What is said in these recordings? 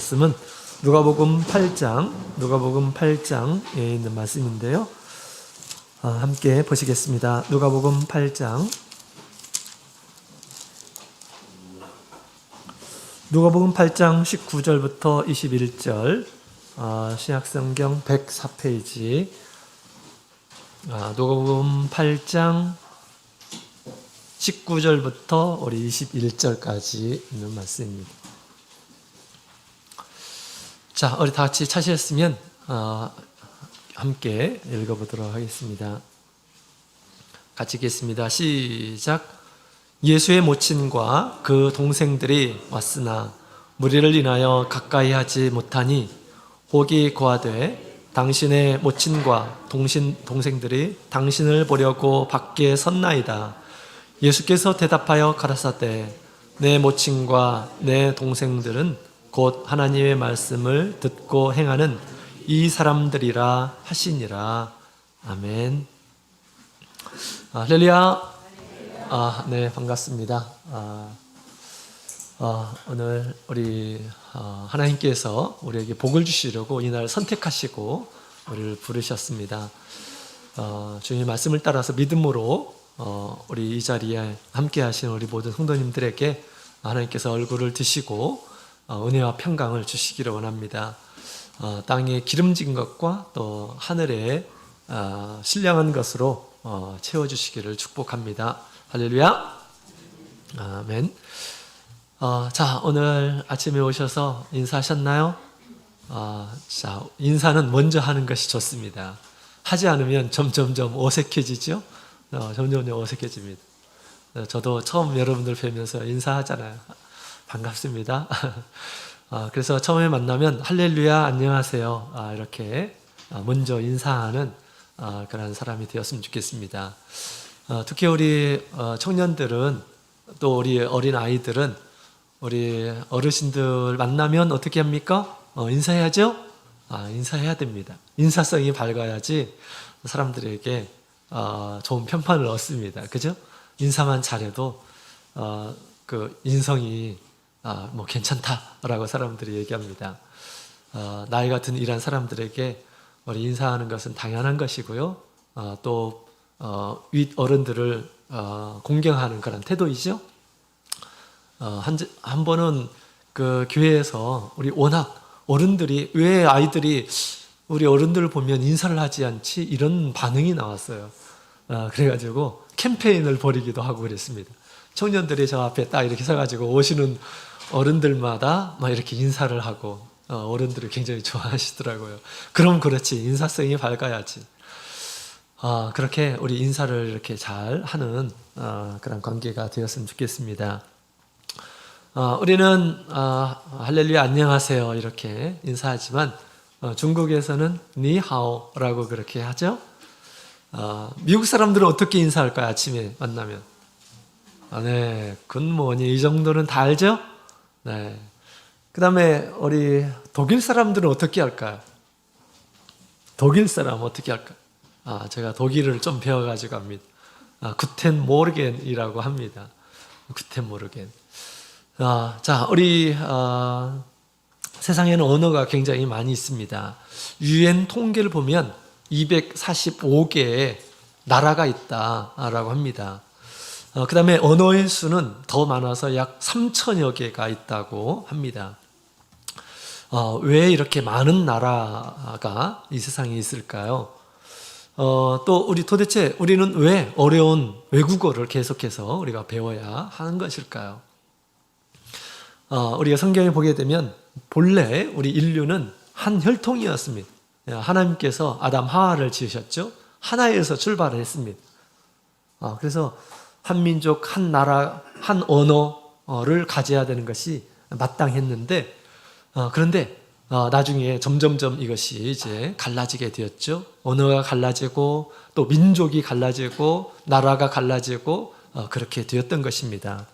말씀은 누가복음 8장에 있는 말씀인데요. 함께 보시겠습니다. 누가복음 8장. 누가복음 8장 19절부터 21절, 신약성경 104페이지, 누가복음 8장 19절부터 우리 21절까지 있는 말씀입니다. 자, 우리 다 같이 찾으셨으면 함께 읽어보도록 하겠습니다. 같이 읽겠습니다. 시작. 예수의 모친과 그 동생들이 왔으나 무리를 인하여 가까이 하지 못하니 혹이 고하되 당신의 모친과 동생들이 당신을 보려고 밖에 섰나이다. 예수께서 대답하여 가라사대 내 모친과 내 동생들은 곧 하나님의 말씀을 듣고 행하는 이 사람들이라 하시니라. 아멘. 할렐루야. 네, 반갑습니다. 오늘 우리 하나님께서 우리에게 복을 주시려고 이날 선택하시고 우리를 부르셨습니다. 주님의 말씀을 따라서 믿음으로 우리 이 자리에 함께 하신 우리 모든 성도님들에게 하나님께서 얼굴을 드시고 은혜와 평강을 주시기를 원합니다. 땅에 기름진 것과 또 하늘에 신령한 것으로 채워주시기를 축복합니다. 할렐루야. 아멘. 자, 오늘 아침에 오셔서 인사하셨나요? 자, 인사는 먼저 하는 것이 좋습니다. 하지 않으면 점점점 어색해지죠? 점점 어색해집니다. 저도 처음 여러분들 뵈면서 인사하잖아요. 반갑습니다. 그래서 처음에 만나면 할렐루야, 안녕하세요. 이렇게 먼저 인사하는 그런 사람이 되었으면 좋겠습니다. 특히 우리 청년들은 또 우리 어린 아이들은 우리 어르신들 만나면 어떻게 합니까? 인사해야죠? 인사해야 됩니다. 인사성이 밝아야지 사람들에게 좋은 평판을 얻습니다. 그죠? 인사만 잘해도 그 인성이 뭐 괜찮다라고 사람들이 얘기합니다. 나이 같은 이런 사람들에게 우리 인사하는 것은 당연한 것이고요. 또 윗 어른들을 공경하는 그런 태도이죠. 한 번은 그 교회에서 우리 워낙 어른들이 왜 아이들이 우리 어른들을 보면 인사를 하지 않지 이런 반응이 나왔어요. 그래가지고 캠페인을 벌이기도 하고 그랬습니다. 청년들이 저 앞에 딱 이렇게 서가지고 오시는 어른들마다 막 이렇게 인사를 하고 어른들을 굉장히 좋아하시더라고요. 그럼 그렇지, 인사성이 밝아야지. 그렇게 우리 인사를 이렇게 잘 하는 그런 관계가 되었으면 좋겠습니다. 우리는 할렐루야 안녕하세요 이렇게 인사하지만 중국에서는 니하오라고 그렇게 하죠. 미국 사람들은 어떻게 인사할까요? 아침에 만나면 네, 굿모닝 이 정도는 다 알죠? 네. 그 다음에 우리 독일 사람들은 어떻게 할까요? 독일 사람 어떻게 할까요? 제가 독일을 좀 배워가지고 합니다. 구텐 모르겐이라고 합니다. 구텐 모르겐. 자, 우리 세상에는 언어가 굉장히 많이 있습니다. UN 통계를 보면 245개의 나라가 있다라고 합니다. 그 다음에 언어의 수는 더 많아서 약 3천여 개가 있다고 합니다. 왜 이렇게 많은 나라가 이 세상에 있을까요? 또 도대체 우리는 왜 어려운 외국어를 계속해서 우리가 배워야 하는 것일까요? 우리가 성경에 보게 되면 본래 우리 인류는 한 혈통이었습니다. 하나님께서 아담 하와를 지으셨죠. 하나에서 출발을 했습니다. 그래서 한 민족, 한 나라, 한 언어를 가져야 되는 것이 마땅했는데 그런데 나중에 점점점 이것이 이제 갈라지게 되었죠. 언어가 갈라지고 또 민족이 갈라지고 나라가 갈라지고 그렇게 되었던 것입니다.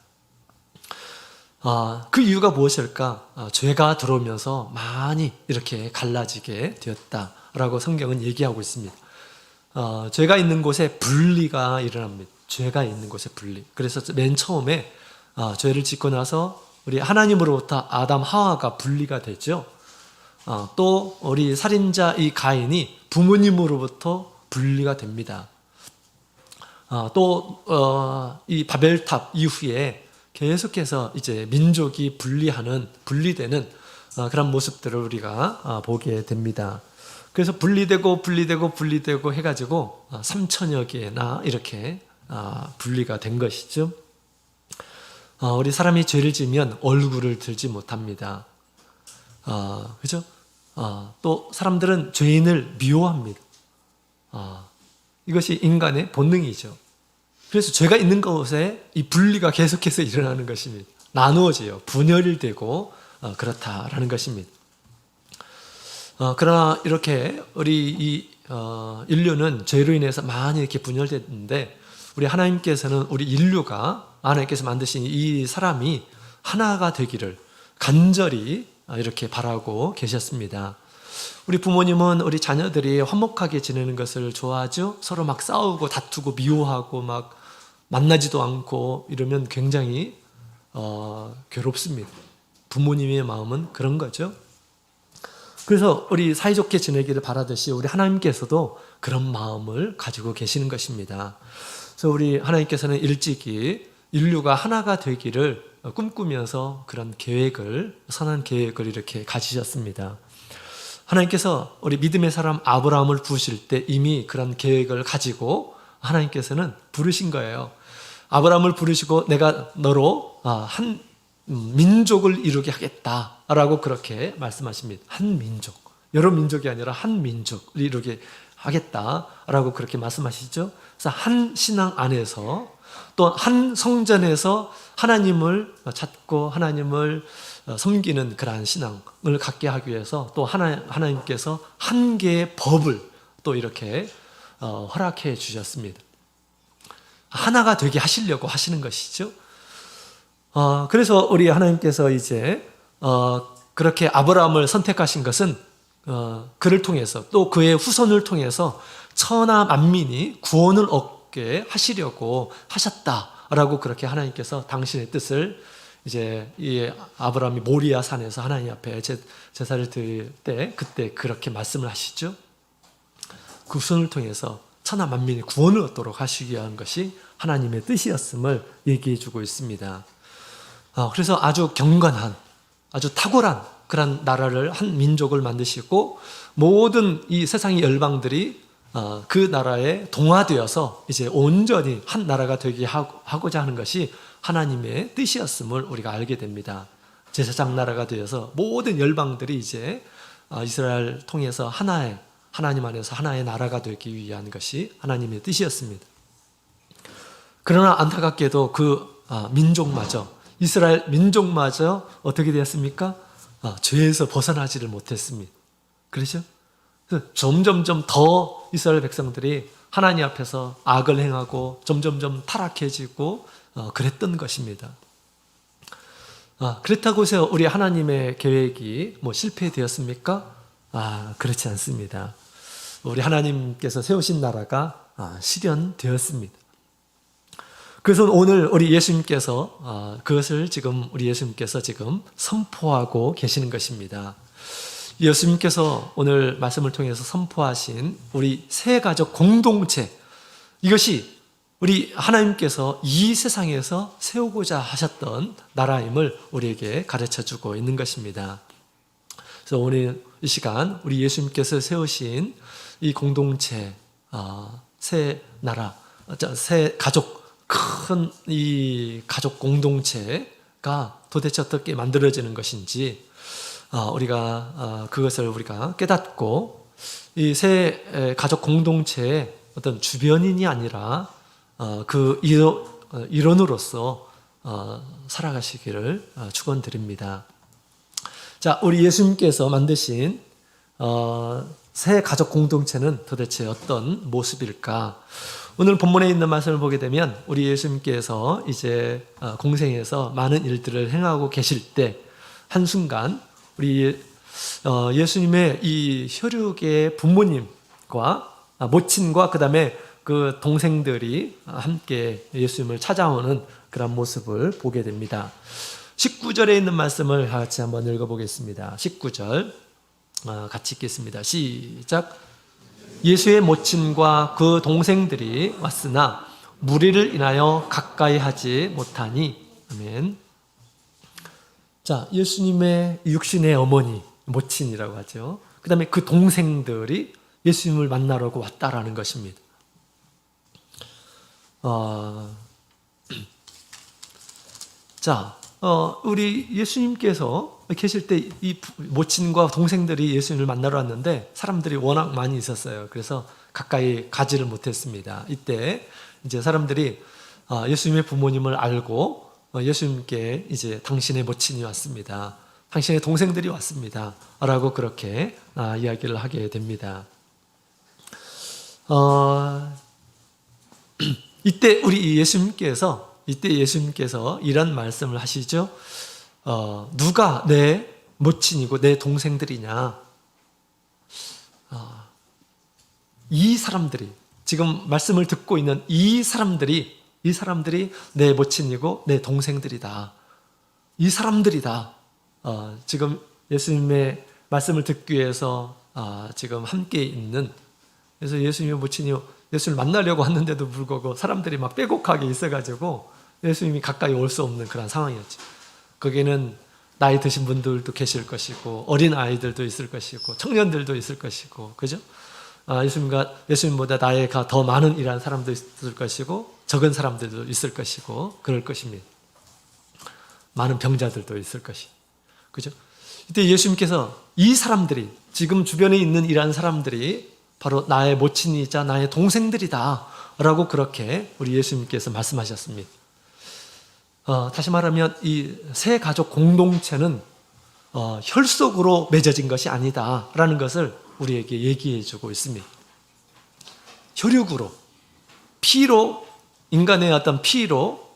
그 이유가 무엇일까? 죄가 들어오면서 많이 이렇게 갈라지게 되었다라고 성경은 얘기하고 있습니다. 죄가 있는 곳에 분리가 일어납니다. 죄가 있는 곳에 분리. 그래서 맨 처음에 죄를 짓고 나서 우리 하나님으로부터 아담 하와가 분리가 되죠. 또 우리 살인자 이 가인이 부모님으로부터 분리가 됩니다. 또 이 바벨탑 이후에 계속해서 이제 민족이 분리되는 그런 모습들을 우리가 보게 됩니다. 그래서 분리되고 해가지고 3천여 개나 이렇게 분리가 된 것이죠. 우리 사람이 죄를 지으면 얼굴을 들지 못합니다. 그죠? 또 사람들은 죄인을 미워합니다. 이것이 인간의 본능이죠. 그래서 죄가 있는 곳에 이 분리가 계속해서 일어나는 것입니다. 나누어져요. 분열되고 그렇다라는 것입니다. 그러나 이렇게 우리 이 인류는 죄로 인해서 많이 이렇게 분열됐는데, 우리 하나님께서는 우리 인류가 하나님께서 만드신 이 사람이 하나가 되기를 간절히 이렇게 바라고 계셨습니다. 우리 부모님은 우리 자녀들이 화목하게 지내는 것을 좋아하죠. 서로 막 싸우고 다투고 미워하고 막 만나지도 않고 이러면 굉장히 괴롭습니다. 부모님의 마음은 그런 거죠. 그래서 우리 사이좋게 지내기를 바라듯이 우리 하나님께서도 그런 마음을 가지고 계시는 것입니다. 그래서 우리 하나님께서는 일찍이 인류가 하나가 되기를 꿈꾸면서 그런 선한 계획을 이렇게 가지셨습니다. 하나님께서 우리 믿음의 사람 아브라함을 부르실 때 이미 그런 계획을 가지고 하나님께서는 부르신 거예요. 아브라함을 부르시고 내가 너로 한 민족을 이루게 하겠다라고 그렇게 말씀하십니다. 한 민족, 여러 민족이 아니라 한 민족을 이루게 하겠다라고 그렇게 말씀하시죠. 그래서 한 신앙 안에서 또 한 성전에서 하나님을 찾고 하나님을 섬기는 그러한 신앙을 갖게 하기 위해서 또 하나님께서 한 개의 법을 또 이렇게 허락해 주셨습니다. 하나가 되게 하시려고 하시는 것이죠. 그래서 우리 하나님께서 이제 그렇게 아브라함을 선택하신 것은 그를 통해서 또 그의 후손을 통해서 천하 만민이 구원을 얻게 하시려고 하셨다라고 그렇게 하나님께서 당신의 뜻을 이제 이 아브라함이 모리아 산에서 하나님 앞에 제사를 드릴 때 그때 그렇게 말씀을 하시죠. 그 후손을 통해서 천하 만민이 구원을 얻도록 하시기 위한 것이 하나님의 뜻이었음을 얘기해 주고 있습니다. 그래서 아주 경건한, 아주 탁월한 그런 나라를, 한 민족을 만드시고 모든 이 세상의 열방들이 그 나라에 동화되어서 이제 온전히 한 나라가 되게 하고자 하는 것이 하나님의 뜻이었음을 우리가 알게 됩니다. 제사장 나라가 되어서 모든 열방들이 이제 이스라엘 통해서 하나님 안에서 하나의 나라가 되기 위한 것이 하나님의 뜻이었습니다. 그러나 안타깝게도 그 민족마저, 이스라엘 민족마저 어떻게 되었습니까? 죄에서 벗어나지를 못했습니다. 그렇죠? 점점점 더 이스라엘 백성들이 하나님 앞에서 악을 행하고 점점점 타락해지고 그랬던 것입니다. 그렇다고 해서 우리 하나님의 계획이 실패되었습니까? 그렇지 않습니다. 우리 하나님께서 세우신 나라가 실현되었습니다. 그래서 오늘 우리 예수님께서 그것을 지금 우리 예수님께서 지금 선포하고 계시는 것입니다. 예수님께서 오늘 말씀을 통해서 선포하신 우리 새 가족 공동체, 이것이 우리 하나님께서 이 세상에서 세우고자 하셨던 나라임을 우리에게 가르쳐주고 있는 것입니다. 그래서 오늘 이 시간 우리 예수님께서 세우신 이 공동체, 새 나라, 새 가족, 큰 이 가족 공동체가 도대체 어떻게 만들어지는 것인지 우리가 그것을 우리가 깨닫고 이 새 가족 공동체의 어떤 주변인이 아니라 그 일원으로서 살아가시기를 축원드립니다. 자, 우리 예수님께서 만드신 새 가족 공동체는 도대체 어떤 모습일까? 오늘 본문에 있는 말씀을 보게 되면 우리 예수님께서 이제 공생에서 많은 일들을 행하고 계실 때 한순간 우리 예수님의 이 혈육의 부모님과 모친과 그 다음에 그 동생들이 함께 예수님을 찾아오는 그런 모습을 보게 됩니다. 19절에 있는 말씀을 같이 한번 읽어보겠습니다. 19절 같이 읽겠습니다. 시작. 예수의 모친과 그 동생들이 왔으나 무리를 인하여 가까이 하지 못하니. 아멘. 자, 예수님의 육신의 어머니, 모친이라고 하죠. 그 다음에 그 동생들이 예수님을 만나러 왔다라는 것입니다. 자, 우리 예수님께서 계실 때 이 모친과 동생들이 예수님을 만나러 왔는데 사람들이 워낙 많이 있었어요. 그래서 가까이 가지를 못했습니다. 이때 이제 사람들이 예수님의 부모님을 알고 예수님께 이제 당신의 모친이 왔습니다. 당신의 동생들이 왔습니다. 라고 그렇게 이야기를 하게 됩니다. 이때 예수님께서 이런 말씀을 하시죠. 누가 내 모친이고 내 동생들이냐? 이 사람들이, 지금 말씀을 듣고 있는 이 사람들이 내 모친이고 내 동생들이다. 이 사람들이다. 지금 예수님의 말씀을 듣기 위해서 지금 함께 있는, 그래서 예수님의 모친이 예수님을 만나려고 왔는데도 불구하고 사람들이 막 빼곡하게 있어가지고 예수님이 가까이 올 수 없는 그런 상황이었죠. 거기는 나이 드신 분들도 계실 것이고 어린 아이들도 있을 것이고 청년들도 있을 것이고, 그죠? 예수님보다 나이가 더 많은 이란 사람도 있을 것이고 적은 사람들도 있을 것이고 그럴 것입니다. 많은 병자들도 있을 것이, 그죠? 이때 예수님께서 이 사람들이, 지금 주변에 있는 이란 사람들이 바로 나의 모친이자 나의 동생들이다 라고 그렇게 우리 예수님께서 말씀하셨습니다. 다시 말하면 이 세 가족 공동체는 혈속으로 맺어진 것이 아니다 라는 것을 우리에게 얘기해 주고 있습니다. 혈육으로, 피로, 인간의 어떤 피로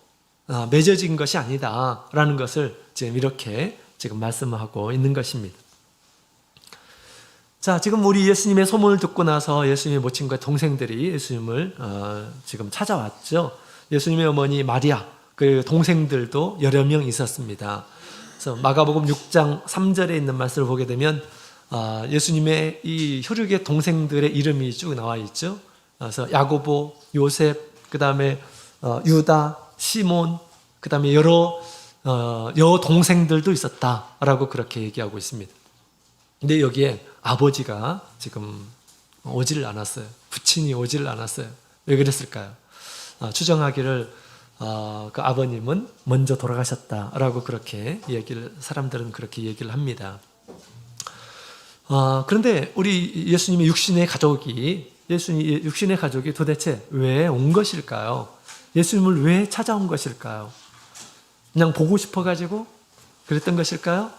맺어진 것이 아니다 라는 것을 지금 이렇게 말씀하고 있는 것입니다. 자, 지금 우리 예수님의 소문을 듣고 나서 예수님의 모친과 동생들이 예수님을 지금 찾아왔죠. 예수님의 어머니 마리아, 그 동생들도 여러 명 있었습니다. 그래서 마가복음 6장 3절에 있는 말씀을 보게 되면 예수님의 이 혈육의 동생들의 이름이 쭉 나와 있죠. 그래서 야고보, 요셉, 그 다음에 유다, 시몬, 그 다음에 여러 여동생들도 있었다라고 그렇게 얘기하고 있습니다. 근데 여기에 아버지가 지금 오지를 않았어요. 부친이 오지를 않았어요. 왜 그랬을까요? 추정하기를 그 아버님은 먼저 돌아가셨다라고 그렇게 사람들은 그렇게 얘기를 합니다. 그런데 우리 예수님의 육신의 가족이 도대체 왜 온 것일까요? 예수님을 왜 찾아온 것일까요? 그냥 보고 싶어가지고 그랬던 것일까요?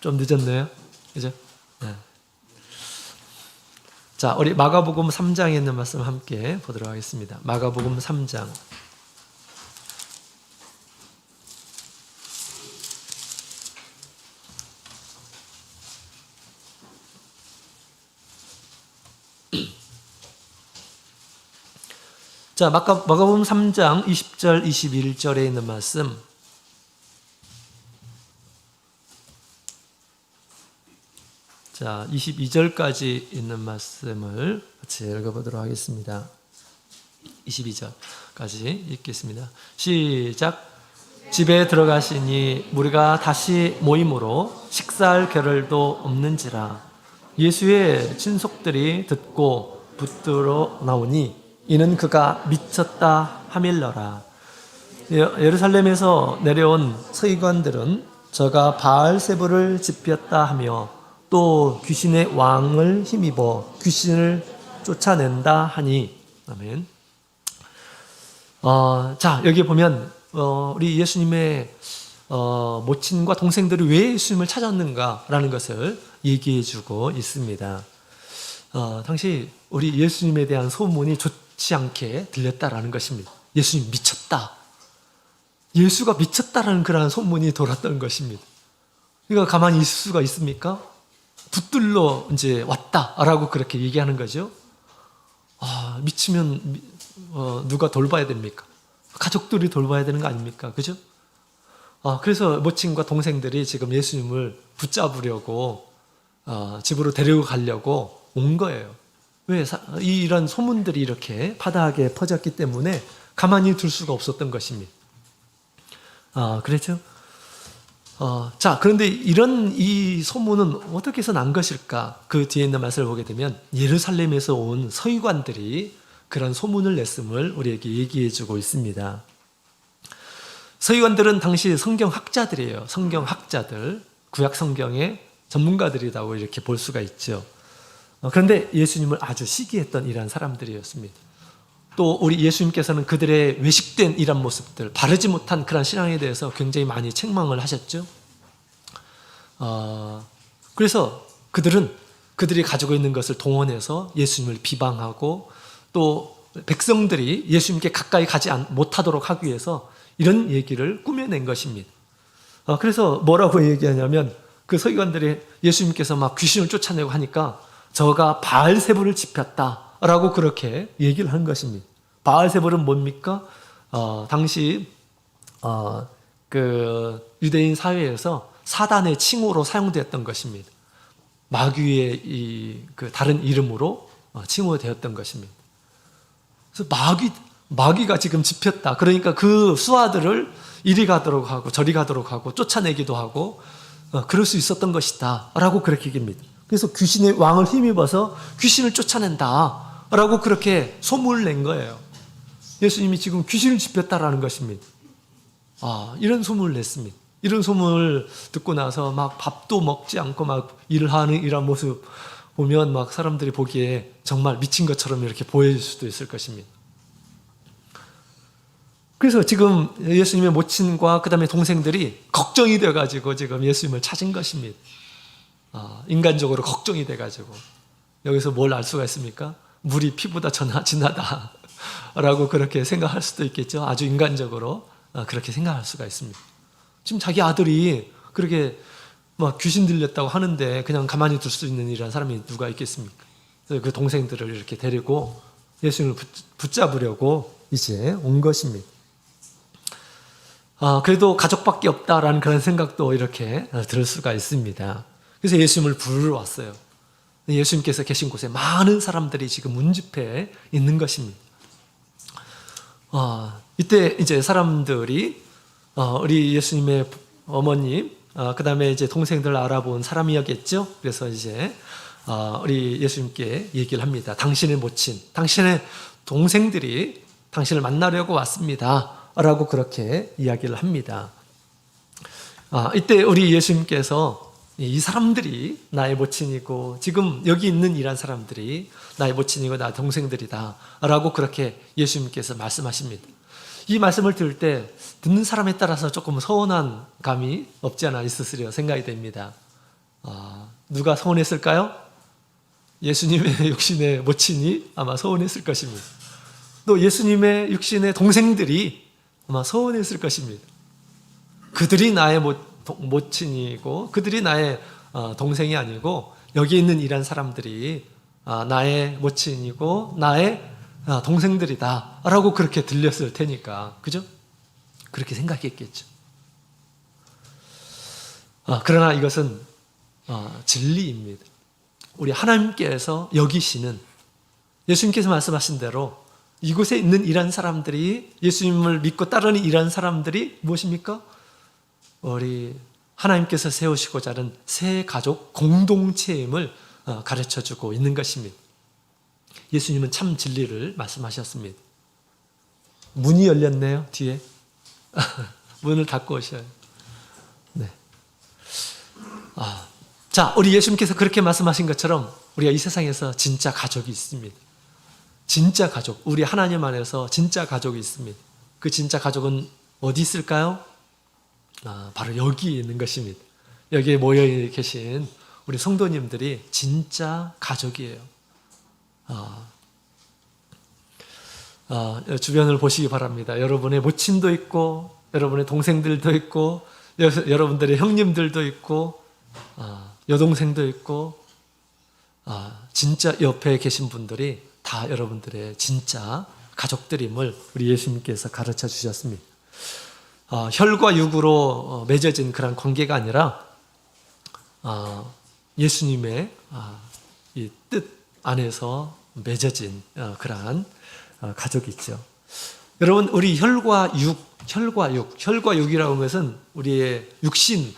좀 늦었네요. 그죠? 네. 자, 우리 마가복음 3장에 있는 말씀 함께 보도록 하겠습니다. 마가복음 3장. 자, 마가복음 3장 20절, 21절에 있는 말씀. 자, 22절까지 있는 말씀을 같이 읽어보도록 하겠습니다. 22절까지 읽겠습니다. 시작. 집에 들어가시니 무리가 다시 모임으로 식사할 겨를도 없는지라. 예수의 친속들이 듣고 붙들어 나오니 이는 그가 미쳤다 하밀러라. 예루살렘에서 내려온 서기관들은 저가 바알세불을 집혔다 하며 또 귀신의 왕을 힘입어 귀신을 쫓아낸다 하니. 아멘. 자, 여기 보면 우리 예수님의 모친과 동생들이 왜 예수님을 찾았는가라는 것을 얘기해 주고 있습니다. 당시 우리 예수님에 대한 소문이 좋지 않게 들렸다라는 것입니다. 예수님 미쳤다. 예수가 미쳤다라는 그런 소문이 돌았던 것입니다. 그러니까 가만히 있을 수가 있습니까? 붙들러 이제 왔다라고 그렇게 얘기하는 거죠. 미치면 누가 돌봐야 됩니까? 가족들이 돌봐야 되는 거 아닙니까? 그죠? 그래서 모친과 동생들이 지금 예수님을 붙잡으려고 집으로 데리고 가려고 온 거예요. 왜? 이런 소문들이 이렇게 파다하게 퍼졌기 때문에 가만히 둘 수가 없었던 것입니다. 그렇죠? 자, 그런데 이 소문은 어떻게 해서 난 것일까? 그 뒤에 있는 말씀을 보게 되면 예루살렘에서 온 서기관들이 그런 소문을 냈음을 우리에게 얘기해 주고 있습니다. 서기관들은 당시 성경학자들이에요. 성경학자들, 구약 성경의 전문가들이라고 이렇게 볼 수가 있죠. 그런데 예수님을 아주 시기했던 이러한 사람들이었습니다. 또 우리 예수님께서는 그들의 외식된 이런 모습들, 바르지 못한 그런 신앙에 대해서 굉장히 많이 책망을 하셨죠. 그래서 그들이 가지고 있는 것을 동원해서 예수님을 비방하고 또 백성들이 예수님께 가까이 가지 못하도록 하기 위해서 이런 얘기를 꾸며낸 것입니다. 그래서 뭐라고 얘기하냐면 그 서기관들이 예수님께서 막 귀신을 쫓아내고 하니까 저가 바알세불을 지폈다라고 그렇게 얘기를 한 것입니다. 바알세불은 뭡니까? 당시 그 유대인 사회에서 사단의 칭호로 사용되었던 것입니다. 마귀의 그 다른 이름으로 칭호되었던 것입니다. 그래서 마귀가 지금 짚혔다. 그러니까 그 수하들을 이리 가도록 하고 저리 가도록 하고 쫓아내기도 하고 그럴 수 있었던 것이다 라고 그렇게 얘기합니다. 그래서 귀신의 왕을 힘입어서 귀신을 쫓아낸다 라고 그렇게 소문을 낸 거예요. 예수님이 지금 귀신을 짚혔다라는 것입니다. 이런 소문을 냈습니다. 이런 소문을 듣고 나서 막 밥도 먹지 않고 막 일을 하는 이런 모습 보면 막 사람들이 보기에 정말 미친 것처럼 이렇게 보일 수도 있을 것입니다. 그래서 지금 예수님의 모친과 그 다음에 동생들이 걱정이 돼가지고 지금 예수님을 찾은 것입니다. 인간적으로 걱정이 돼가지고. 여기서 뭘 알 수가 있습니까? 물이 피보다 진하다 라고 그렇게 생각할 수도 있겠죠. 아주 인간적으로 그렇게 생각할 수가 있습니다. 지금 자기 아들이 그렇게 막 귀신 들렸다고 하는데 그냥 가만히 둘 수 있는 이런 사람이 누가 있겠습니까? 그래서 그 동생들을 이렇게 데리고 예수님을 붙잡으려고 이제 온 것입니다. 그래도 가족밖에 없다라는 그런 생각도 이렇게 들을 수가 있습니다. 그래서 예수님을 부르러 왔어요. 예수님께서 계신 곳에 많은 사람들이 지금 문집회에 있는 것입니다. 이때 이제 사람들이 우리 예수님의 어머님, 그 다음에 이제 동생들 알아본 사람이었겠죠. 그래서 이제 우리 예수님께 얘기를 합니다. 당신의 모친, 당신의 동생들이 당신을 만나려고 왔습니다. 라고 그렇게 이야기를 합니다. 이때 우리 예수님께서 이 사람들이 나의 모친이고 지금 여기 있는 이란 사람들이 나의 모친이고 나의 동생들이다 라고 그렇게 예수님께서 말씀하십니다. 이 말씀을 들을 때 듣는 사람에 따라서 조금 서운한 감이 없지 않아 있으리라 생각이 됩니다. 누가 서운했을까요? 예수님의 육신의 모친이 아마 서운했을 것입니다. 또 예수님의 육신의 동생들이 아마 서운했을 것입니다. 그들이 나의 모친이고 그들이 나의 동생이 아니고 여기 있는 이란 사람들이 나의 모친이고 나의 동생들이다 라고 그렇게 들렸을 테니까, 그죠? 그렇게 생각했겠죠. 그러나 이것은 진리입니다. 우리 하나님께서 여기시는, 예수님께서 말씀하신 대로 이곳에 있는 이란 사람들이, 예수님을 믿고 따르는 이란 사람들이 무엇입니까? 우리 하나님께서 세우시고자 하는 새 가족 공동체임을 가르쳐주고 있는 것입니다. 예수님은 참 진리를 말씀하셨습니다. 문이 열렸네요, 뒤에. 문을 닫고 오셔요. 네. 자, 우리 예수님께서 그렇게 말씀하신 것처럼 우리가 이 세상에서 진짜 가족이 있습니다. 진짜 가족, 우리 하나님 안에서 진짜 가족이 있습니다. 그 진짜 가족은 어디 있을까요? 바로 여기 있는 것입니다. 여기에 모여 계신 우리 성도님들이 진짜 가족이에요. 주변을 보시기 바랍니다. 여러분의 모친도 있고, 여러분의 동생들도 있고, 여러분들의 형님들도 있고, 여동생도 있고, 진짜 옆에 계신 분들이 다 여러분들의 진짜 가족들임을 우리 예수님께서 가르쳐 주셨습니다. 혈과 육으로 맺어진 그런 관계가 아니라 예수님의 이 뜻 안에서 맺어진 그러한 가족이죠. 여러분, 우리 혈과 육이라고 하는 것은 우리의 육신,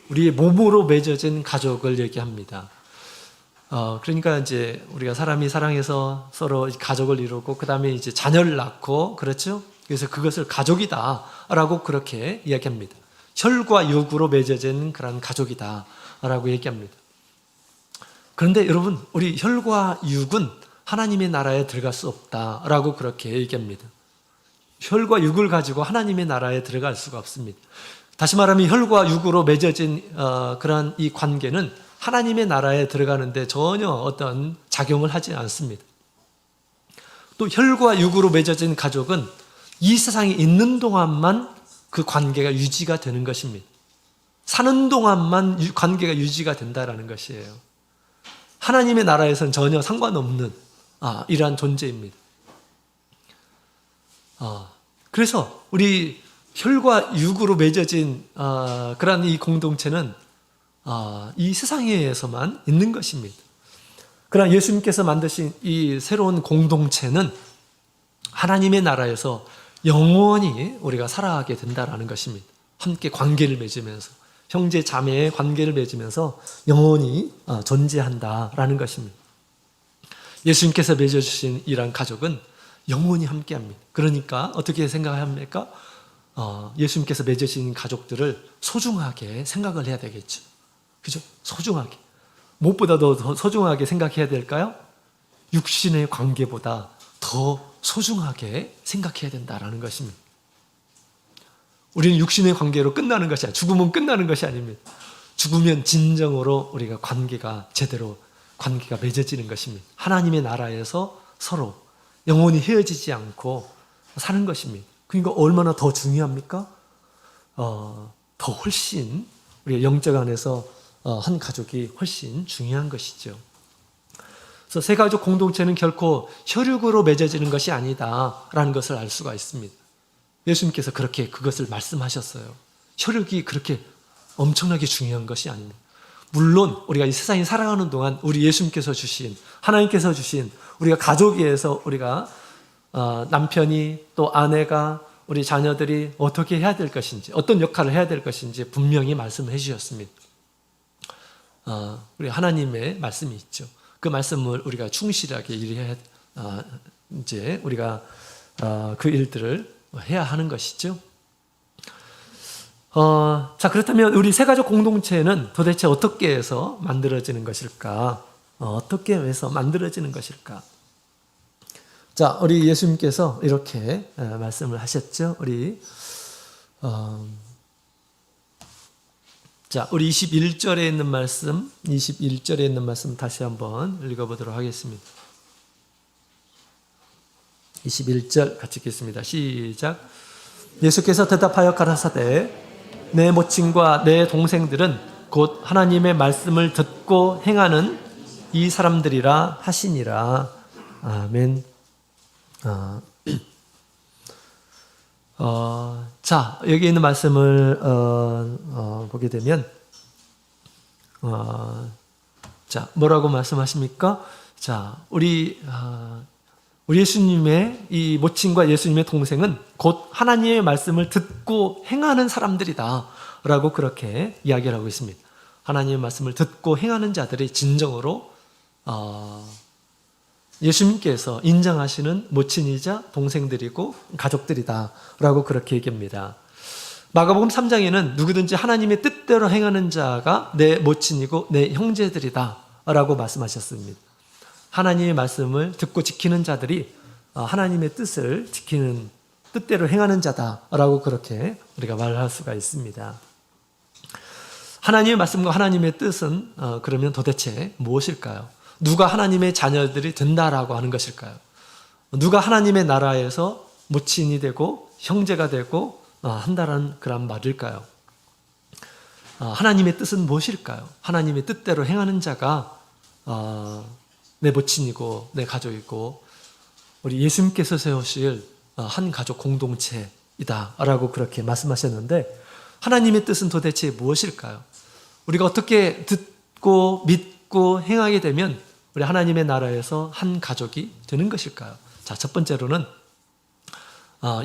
우리의 몸으로 맺어진 가족을 얘기합니다. 그러니까 이제 우리가 사람이 사랑해서 서로 가족을 이루고 그 다음에 이제 자녀를 낳고 그렇죠? 그래서 그것을 가족이다라고 그렇게 이야기합니다. 혈과 육으로 맺어진 그런 가족이다라고 얘기합니다. 그런데 여러분, 우리 혈과 육은 하나님의 나라에 들어갈 수 없다라고 그렇게 얘기합니다. 혈과 육을 가지고 하나님의 나라에 들어갈 수가 없습니다. 다시 말하면 혈과 육으로 맺어진 그런 이 관계는 하나님의 나라에 들어가는데 전혀 어떤 작용을 하지 않습니다. 또 혈과 육으로 맺어진 가족은 이 세상에 있는 동안만 그 관계가 유지가 되는 것입니다. 사는 동안만 관계가 유지가 된다라는 것이에요. 하나님의 나라에서는 전혀 상관없는 이러한 존재입니다. 그래서 우리 혈과 육으로 맺어진 그러한 이 공동체는 이 세상에서만 있는 것입니다. 그러나 예수님께서 만드신 이 새로운 공동체는 하나님의 나라에서 영원히 우리가 살아가게 된다라는 것입니다. 함께 관계를 맺으면서 형제 자매의 관계를 맺으면서 영원히 존재한다라는 것입니다. 예수님께서 맺어주신 이러한 가족은 영원히 함께합니다. 그러니까 어떻게 생각합니까? 예수님께서 맺으신 가족들을 소중하게 생각을 해야 되겠죠. 그죠? 소중하게. 무엇보다도 더 소중하게 생각해야 될까요? 육신의 관계보다 더 소중하게 생각해야 된다라는 것입니다. 우리는 육신의 관계로 끝나는 것이 아니라 죽으면 끝나는 것이 아닙니다. 죽으면 진정으로 우리가 제대로 관계가 맺어지는 것입니다. 하나님의 나라에서 서로 영원히 헤어지지 않고 사는 것입니다. 그러니까 얼마나 더 중요합니까? 더 훨씬 우리가 영적 안에서 한 가족이 훨씬 중요한 것이죠. 그래서 새 가족 공동체는 결코 혈육으로 맺어지는 것이 아니다라는 것을 알 수가 있습니다. 예수님께서 그렇게 그것을 말씀하셨어요. 혈육이 그렇게 엄청나게 중요한 것이 아닙니다. 물론 우리가 이 세상에 살아가는 동안 우리 예수님께서 주신, 하나님께서 주신 우리가 가족에서 우리가 남편이 또 아내가 우리 자녀들이 어떻게 해야 될 것인지, 어떤 역할을 해야 될 것인지 분명히 말씀해 주셨습니다. 우리 하나님의 말씀이 있죠. 그 말씀을 우리가 충실하게 일해야 이제 우리가 그 일들을 해야 하는 것이죠. 자, 그렇다면 우리 새가족 공동체는 도대체 어떻게 해서 만들어지는 것일까? 어떻게 해서 만들어지는 것일까? 자, 우리 예수님께서 이렇게 말씀을 하셨죠. 우리 21절에 있는 말씀, 21절에 있는 말씀 다시 한번 읽어보도록 하겠습니다. 21절 같이 읽겠습니다. 시작. 예수께서 대답하여 가라사대 내 모친과 내 동생들은 곧 하나님의 말씀을 듣고 행하는 이 사람들이라 하시니라. 아멘. 자, 여기 있는 말씀을 보게 되면 자, 뭐라고 말씀하십니까? 자, 우리 예수님의 이 모친과 예수님의 동생은 곧 하나님의 말씀을 듣고 행하는 사람들이다 라고 그렇게 이야기를 하고 있습니다. 하나님의 말씀을 듣고 행하는 자들이 진정으로 예수님께서 인정하시는 모친이자 동생들이고 가족들이다 라고 그렇게 얘기합니다. 마가복음 3장에는 누구든지 하나님의 뜻대로 행하는 자가 내 모친이고 내 형제들이다 라고 말씀하셨습니다. 하나님의 말씀을 듣고 지키는 자들이 하나님의 뜻을 지키는 뜻대로 행하는 자다라고 그렇게 우리가 말할 수가 있습니다. 하나님의 말씀과 하나님의 뜻은 그러면 도대체 무엇일까요? 누가 하나님의 자녀들이 된다라고 하는 것일까요? 누가 하나님의 나라에서 모친이 되고 형제가 되고 한다라는 그런 말일까요? 하나님의 뜻은 무엇일까요? 하나님의 뜻대로 행하는 자가 내 모친이고 내 가족이고 우리 예수님께서 세우실 한 가족 공동체이다라고 그렇게 말씀하셨는데 하나님의 뜻은 도대체 무엇일까요? 우리가 어떻게 듣고 믿고 행하게 되면 우리 하나님의 나라에서 한 가족이 되는 것일까요? 자, 첫 번째로는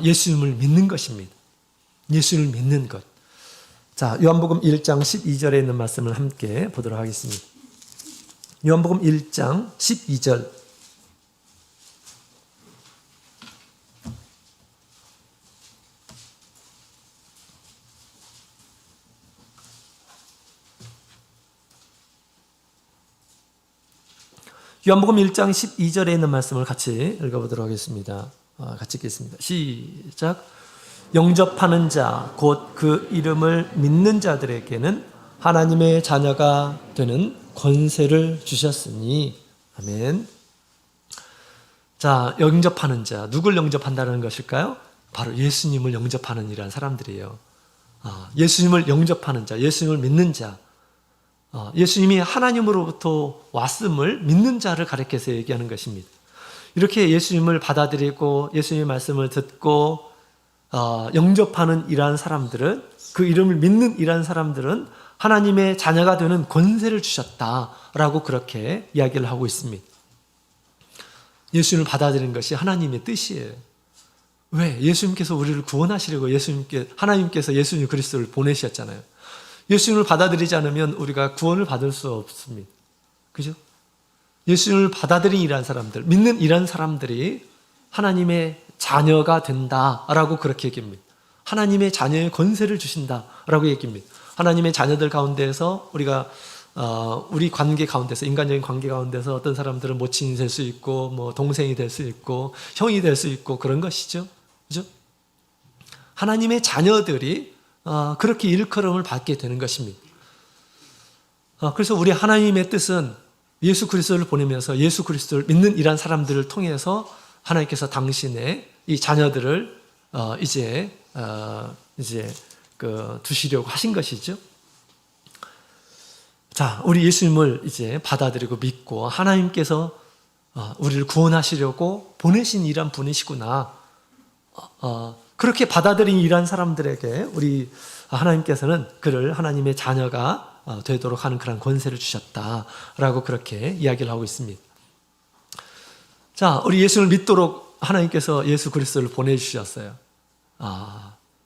예수님을 믿는 것입니다. 예수를 믿는 것. 자, 요한복음 1장 12절에 있는 말씀을 함께 보도록 하겠습니다. 요한복음 1장 12절. 요한복음 1장 12절에 있는 말씀을 같이 읽어보도록 하겠습니다. 같이 읽겠습니다. 시작. 영접하는 자, 곧 그 이름을 믿는 자들에게는 하나님의 자녀가 되는 권세를 주셨으니. 아멘. 자, 영접하는 자, 누굴 영접한다는 것일까요? 바로 예수님을 영접하는 이란 사람들이에요. 예수님을 영접하는 자, 예수님을 믿는 자, 예수님이 하나님으로부터 왔음을 믿는 자를 가리켜서 얘기하는 것입니다. 이렇게 예수님을 받아들이고 예수님의 말씀을 듣고 영접하는 이러한 사람들은, 그 이름을 믿는 이러한 사람들은 하나님의 자녀가 되는 권세를 주셨다라고 그렇게 이야기를 하고 있습니다. 예수님을 받아들이는 것이 하나님의 뜻이에요. 왜? 예수님께서 우리를 구원하시려고 하나님께서 예수님 그리스도를 보내셨잖아요. 예수님을 받아들이지 않으면 우리가 구원을 받을 수 없습니다. 그죠? 예수님을 받아들인 이러한 사람들, 믿는 이러한 사람들이 하나님의 자녀가 된다라고 그렇게 얘기합니다. 하나님의 자녀의 권세를 주신다라고 얘기합니다. 하나님의 자녀들 가운데서 우리가 우리 관계 가운데서, 인간적인 관계 가운데서 어떤 사람들은 모친이 될 수 있고, 뭐 동생이 될 수 있고, 형이 될 수 있고, 그런 것이죠. 그죠? 하나님의 자녀들이 그렇게 일컬음을 받게 되는 것입니다. 그래서 우리 하나님의 뜻은 예수 그리스도를 보내면서 예수 그리스도를 믿는 이러한 사람들을 통해서 하나님께서 당신의 이 자녀들을 이제 두시려고 하신 것이죠. 자, 우리 예수님을 이제 받아들이고 믿고 하나님께서 우리를 구원하시려고 보내신 이러한 분이시구나. 그렇게 받아들인 이러한 사람들에게 우리 하나님께서는 그를 하나님의 자녀가 되도록 하는 그런 권세를 주셨다라고 그렇게 이야기를 하고 있습니다. 자, 우리 예수를 믿도록 하나님께서 예수 그리스도를 보내주셨어요.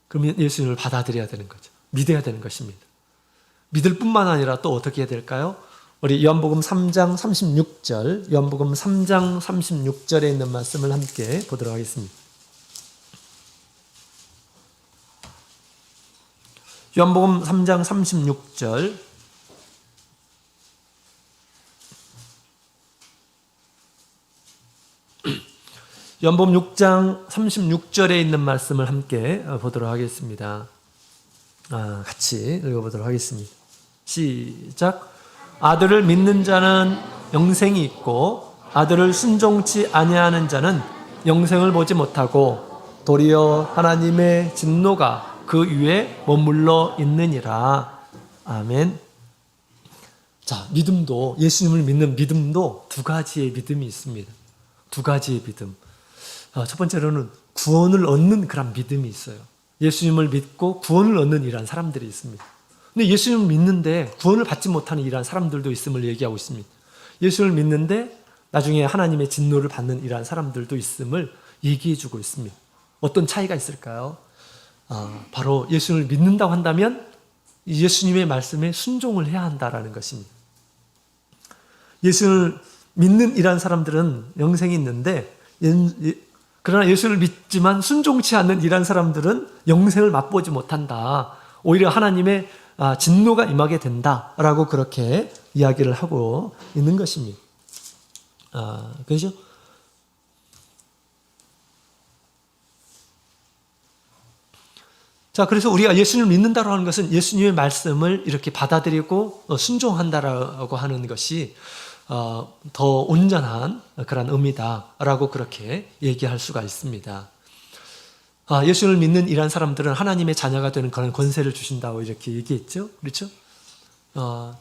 그러면 예수님을 받아들여야 되는 거죠. 믿어야 되는 것입니다. 믿을 뿐만 아니라 또 어떻게 해야 될까요? 우리 요한복음 3장 36절, 요한복음 3장 36절에 있는 말씀을 함께 보도록 하겠습니다. 요한복음 3장 36절. 요한복음 6장 36절에 있는 말씀을 함께 보도록 하겠습니다. 같이 읽어보도록 하겠습니다. 시작. 아들을 믿는 자는 영생이 있고 아들을 순종치 아니하는 자는 영생을 보지 못하고 도리어 하나님의 진노가 그 위에 머물러 있느니라. 아멘. 자, 믿음도, 예수님을 믿는 믿음도 두 가지의 믿음이 있습니다. 두 가지의 믿음. 첫 번째로는 구원을 얻는 그런 믿음이 있어요. 예수님을 믿고 구원을 얻는 이러한 사람들이 있습니다. 근데 예수님을 믿는데 구원을 받지 못하는 이러한 사람들도 있음을 얘기하고 있습니다. 예수님을 믿는데 나중에 하나님의 진노를 받는 이러한 사람들도 있음을 얘기해주고 있습니다. 어떤 차이가 있을까요? 바로 예수님을 믿는다고 한다면 예수님의 말씀에 순종을 해야 한다라는 것입니다. 예수를 믿는 이러한 사람들은 영생이 있는데, 그러나 예수를 믿지만 순종치 않는 이러한 사람들은 영생을 맛보지 못한다. 오히려 하나님의 진노가 임하게 된다라고 그렇게 이야기를 하고 있는 것입니다. 그렇죠? 자, 그래서 우리가 예수님을 믿는다고 하는 것은 예수님의 말씀을 이렇게 받아들이고 순종한다라고 하는 것이 더 온전한 그런 의미다라고 그렇게 얘기할 수가 있습니다. 예수님을 믿는 이러한 사람들은 하나님의 자녀가 되는 그런 권세를 주신다고 이렇게 얘기했죠. 그렇죠?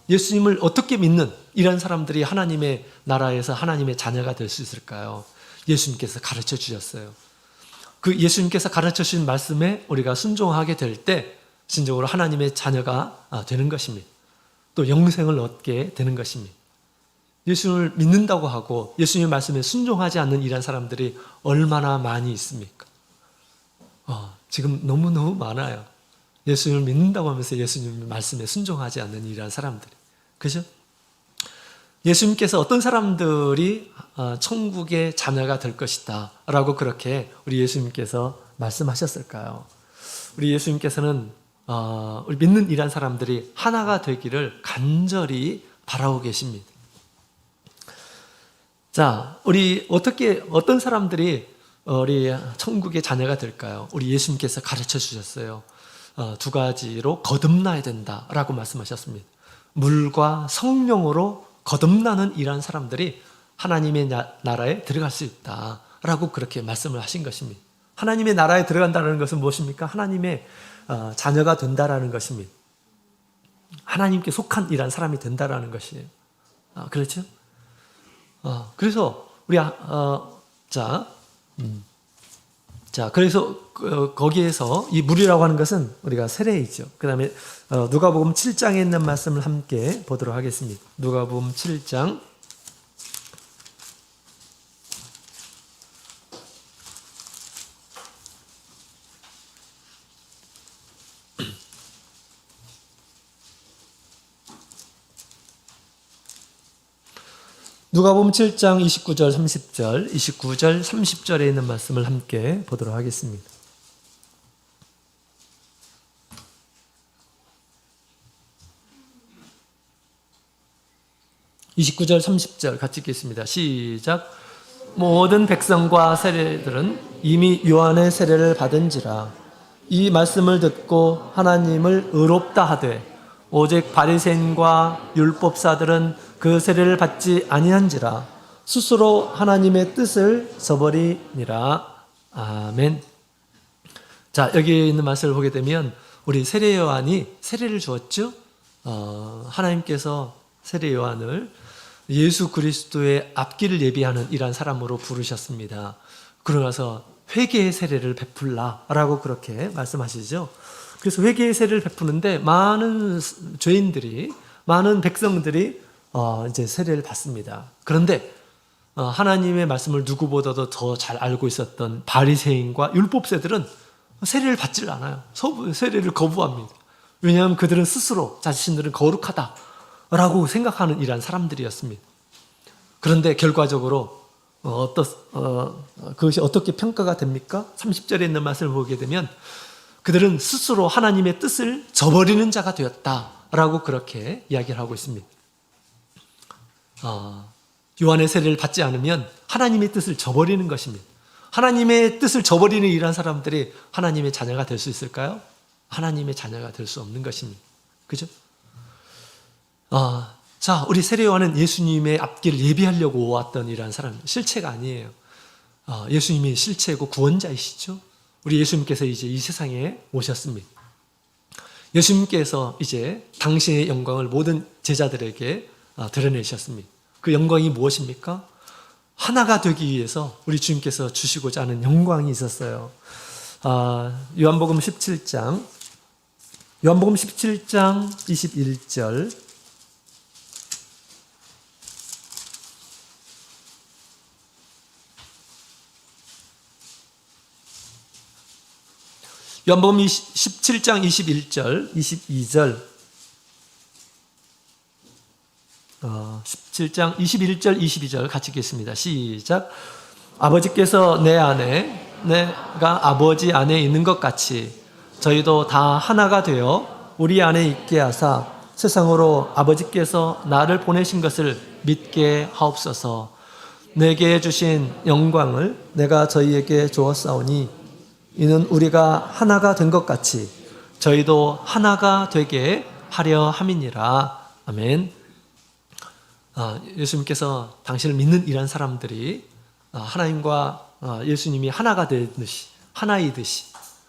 예수님을 어떻게 믿는 이러한 사람들이 하나님의 나라에서 하나님의 자녀가 될 수 있을까요? 예수님께서 가르쳐 주셨어요. 그 예수님께서 가르쳐 주신 말씀에 우리가 순종하게 될 때 진정으로 하나님의 자녀가 되는 것입니다. 또 영생을 얻게 되는 것입니다. 예수님을 믿는다고 하고 예수님의 말씀에 순종하지 않는 이런 사람들이 얼마나 많이 있습니까? 지금 너무너무 많아요. 예수님을 믿는다고 하면서 예수님의 말씀에 순종하지 않는 이런 사람들이. 그죠? 예수님께서 어떤 사람들이 천국의 자녀가 될 것이다 라고 그렇게 우리 예수님께서 말씀하셨을까요? 우리 예수님께서는 우리 믿는 이런 사람들이 하나가 되기를 간절히 바라고 계십니다. 자, 우리 어떤 사람들이 우리 천국의 자녀가 될까요? 우리 예수님께서 가르쳐 주셨어요. 두 가지로 거듭나야 된다라고 말씀하셨습니다. 물과 성령으로 거듭나는 이러한 사람들이 하나님의 나라에 들어갈 수 있다라고 그렇게 말씀을 하신 것입니다. 하나님의 나라에 들어간다는 것은 무엇입니까? 하나님의 자녀가 된다라는 것입니다. 하나님께 속한 이러한 사람이 된다라는 것이에요. 그렇죠? 그래서 우리 그래서 거기에서 이 물이라고 하는 것은 우리가 세례이죠. 그 다음에 누가복음 7장에 있는 말씀을 함께 보도록 하겠습니다. 누가복음 7장 29절 30절, 29절 30절에 있는 말씀을 함께 보도록 하겠습니다. (29절) 30절 같이 읽겠습니다. 시작. 모든 백성과 세례들은 이미 요한의 세례를 받은지라. 이 말씀을 듣고 하나님을 의롭다 하되 오직 바리새인과 율법사들은 그 세례를 받지 아니한지라. 스스로 하나님의 뜻을 저버리니라. 아멘. 자, 여기 있는 말씀을 보게 되면 우리 세례 요한이 세례를 주었죠. 하나님께서 세례 요한을 예수 그리스도의 앞길을 예비하는 이러한 사람으로 부르셨습니다. 그러나서 회개의 세례를 베풀라라고 그렇게 말씀하시죠. 그래서 회개의 세례를 베푸는데 많은 죄인들이, 많은 백성들이 이제 세례를 받습니다. 그런데 하나님의 말씀을 누구보다도 더 잘 알고 있었던 바리새인과 율법사들은 세례를 받질 않아요. 세례를 거부합니다. 왜냐하면 그들은 스스로 자신들은 거룩하다라고 생각하는 이러한 사람들이었습니다. 그런데 결과적으로 그것이 어떻게 평가가 됩니까? 30절에 있는 말씀을 보게 되면 그들은 스스로 하나님의 뜻을 저버리는 자가 되었다라고 그렇게 이야기를 하고 있습니다. 요한의 세례를 받지 않으면 하나님의 뜻을 저버리는 것입니다. 하나님의 뜻을 저버리는 이러한 사람들이 하나님의 자녀가 될 수 있을까요? 하나님의 자녀가 될 수 없는 것입니다. 그죠? 자, 우리 세례 요한은 예수님의 앞길을 예비하려고 왔던 이러한 사람, 실체가 아니에요. 예수님이 실체고 구원자이시죠. 우리 예수님께서 이제 이 세상에 오셨습니다. 예수님께서 이제 당신의 영광을 모든 제자들에게 드러내셨습니다. 그 영광이 무엇입니까? 하나가 되기 위해서 우리 주님께서 주시고자 하는 영광이 있었어요. 요한복음 17장 21절 요한복음 17장 21절 22절 17장 21절 22절 같이 읽겠습니다. 시작. 아버지께서 내 안에 내가 아버지 안에 있는 것 같이 저희도 다 하나가 되어 우리 안에 있게 하사 세상으로 아버지께서 나를 보내신 것을 믿게 하옵소서. 내게 주신 영광을 내가 저희에게 주었사오니 이는 우리가 하나가 된 것 같이 저희도 하나가 되게 하려 함이니라. 아멘. 예수님께서 당신을 믿는 이런 사람들이 하나님과 예수님이 하나가 되듯이, 하나이듯이,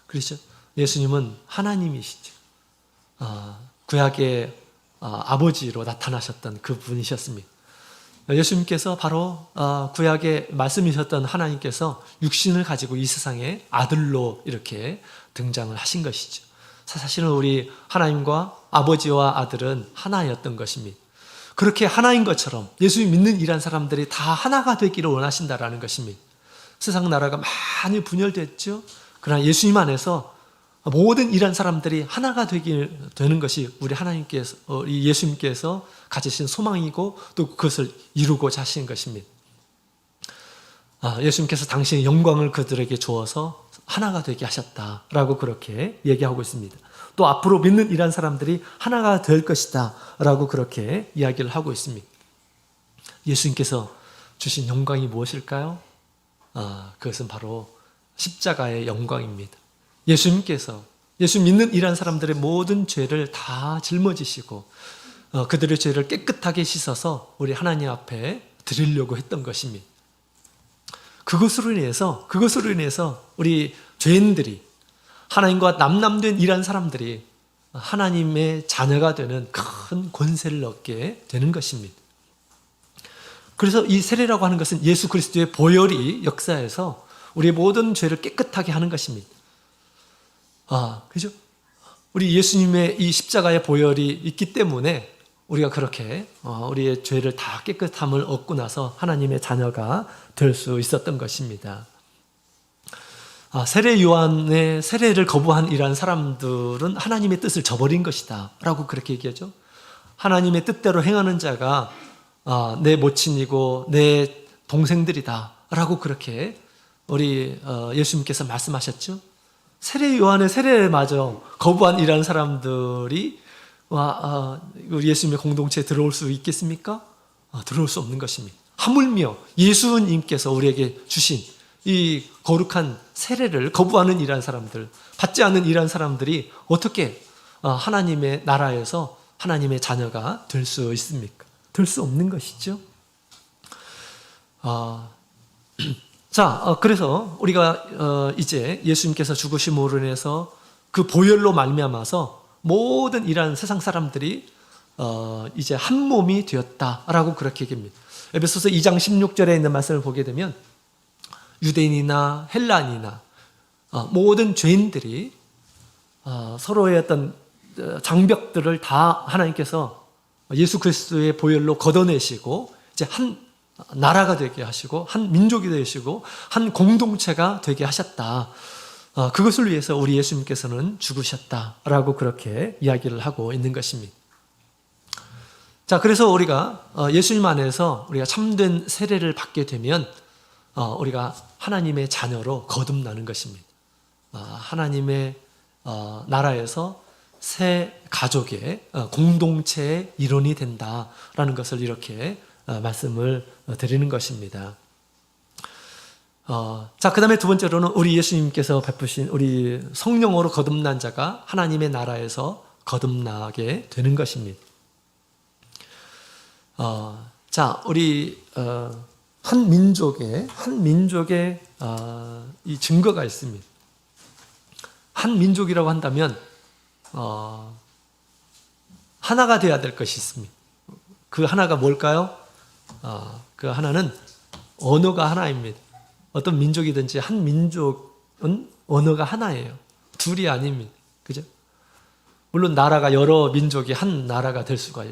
그렇죠? 예수님은 하나님이시죠. 구약의 아버지로 나타나셨던 그 분이셨습니다. 예수님께서 바로 구약에 말씀이셨던 하나님께서 육신을 가지고 이 세상에 아들로 이렇게 등장을 하신 것이죠. 사실은 우리 하나님과 아버지와 아들은 하나였던 것입니다. 그렇게 하나인 것처럼 예수 믿는 이란 사람들이 다 하나가 되기를 원하신다라는 것입니다. 세상 나라가 많이 분열됐죠. 그러나 예수님 안에서 모든 이란 사람들이 하나가 되는 것이 우리 하나님께서, 우리 예수님께서 가지신 소망이고 또 그것을 이루고자 하신 것입니다. 예수님께서 당신의 영광을 그들에게 주어서 하나가 되게 하셨다라고 그렇게 얘기하고 있습니다. 또 앞으로 믿는 이란 사람들이 하나가 될 것이다 라고 그렇게 이야기를 하고 있습니다. 예수님께서 주신 영광이 무엇일까요? 그것은 바로 십자가의 영광입니다. 예수님께서 예수 믿는 이란 사람들의 모든 죄를 다 짊어지시고 그들의 죄를 깨끗하게 씻어서 우리 하나님 앞에 드리려고 했던 것입니다. 그것으로 인해서 우리 죄인들이 하나님과 남남된 이란 사람들이 하나님의 자녀가 되는 큰 권세를 얻게 되는 것입니다. 그래서 이 세례라고 하는 것은 예수 그리스도의 보혈이 역사에서 우리의 모든 죄를 깨끗하게 하는 것입니다. 그죠? 우리 예수님의 이 십자가의 보혈이 있기 때문에 우리가 그렇게 우리의 죄를 다 깨끗함을 얻고 나서 하나님의 자녀가 될 수 있었던 것입니다. 세례 요한의 세례를 거부한 이란 사람들은 하나님의 뜻을 저버린 것이다 라고 그렇게 얘기하죠. 하나님의 뜻대로 행하는 자가 내 모친이고 내 동생들이다 라고 그렇게 우리 예수님께서 말씀하셨죠. 세례 요한의 세례마저 거부한 이란 사람들이 우리 예수님의 공동체에 들어올 수 있겠습니까? 들어올 수 없는 것입니다. 하물며 예수님께서 우리에게 주신 이 거룩한 세례를 거부하는 이란 사람들, 받지 않는 이란 사람들이 어떻게 하나님의 나라에서 하나님의 자녀가 될 수 있습니까? 될 수 없는 것이죠. 그래서 우리가 이제 예수님께서 죽으심으로 인해서 그 보혈로 말미암아서 모든 이란 세상 사람들이 이제 한 몸이 되었다라고 그렇게 얘기합니다. 에베소서 2장 16절에 있는 말씀을 보게 되면 유대인이나 헬라인이나 모든 죄인들이 서로의 어떤 장벽들을 다 하나님께서 예수 그리스도의 보혈로 걷어내시고 이제 한 나라가 되게 하시고 한 민족이 되시고 한 공동체가 되게 하셨다. 그것을 위해서 우리 예수님께서는 죽으셨다라고 그렇게 이야기를 하고 있는 것입니다. 그래서 우리가 예수님 안에서 우리가 참된 세례를 받게 되면 우리가 하나님의 자녀로 거듭나는 것입니다. 하나님의 나라에서 새 가족의 공동체의 일원이 된다라는 것을 이렇게 말씀을 드리는 것입니다. 그 다음에 두 번째로는 우리 예수님께서 베푸신 우리 성령으로 거듭난 자가 하나님의 나라에서 거듭나게 되는 것입니다. 우리 한 민족의 이 증거가 있습니다. 한 민족이라고 한다면 하나가 되어야 될 것이 있습니다. 그 하나가 뭘까요? 그 하나는 언어가 하나입니다. 어떤 민족이든지 한 민족은 언어가 하나예요. 둘이 아닙니다. 그죠? 물론 나라가 여러 민족이 한 나라가 될 수도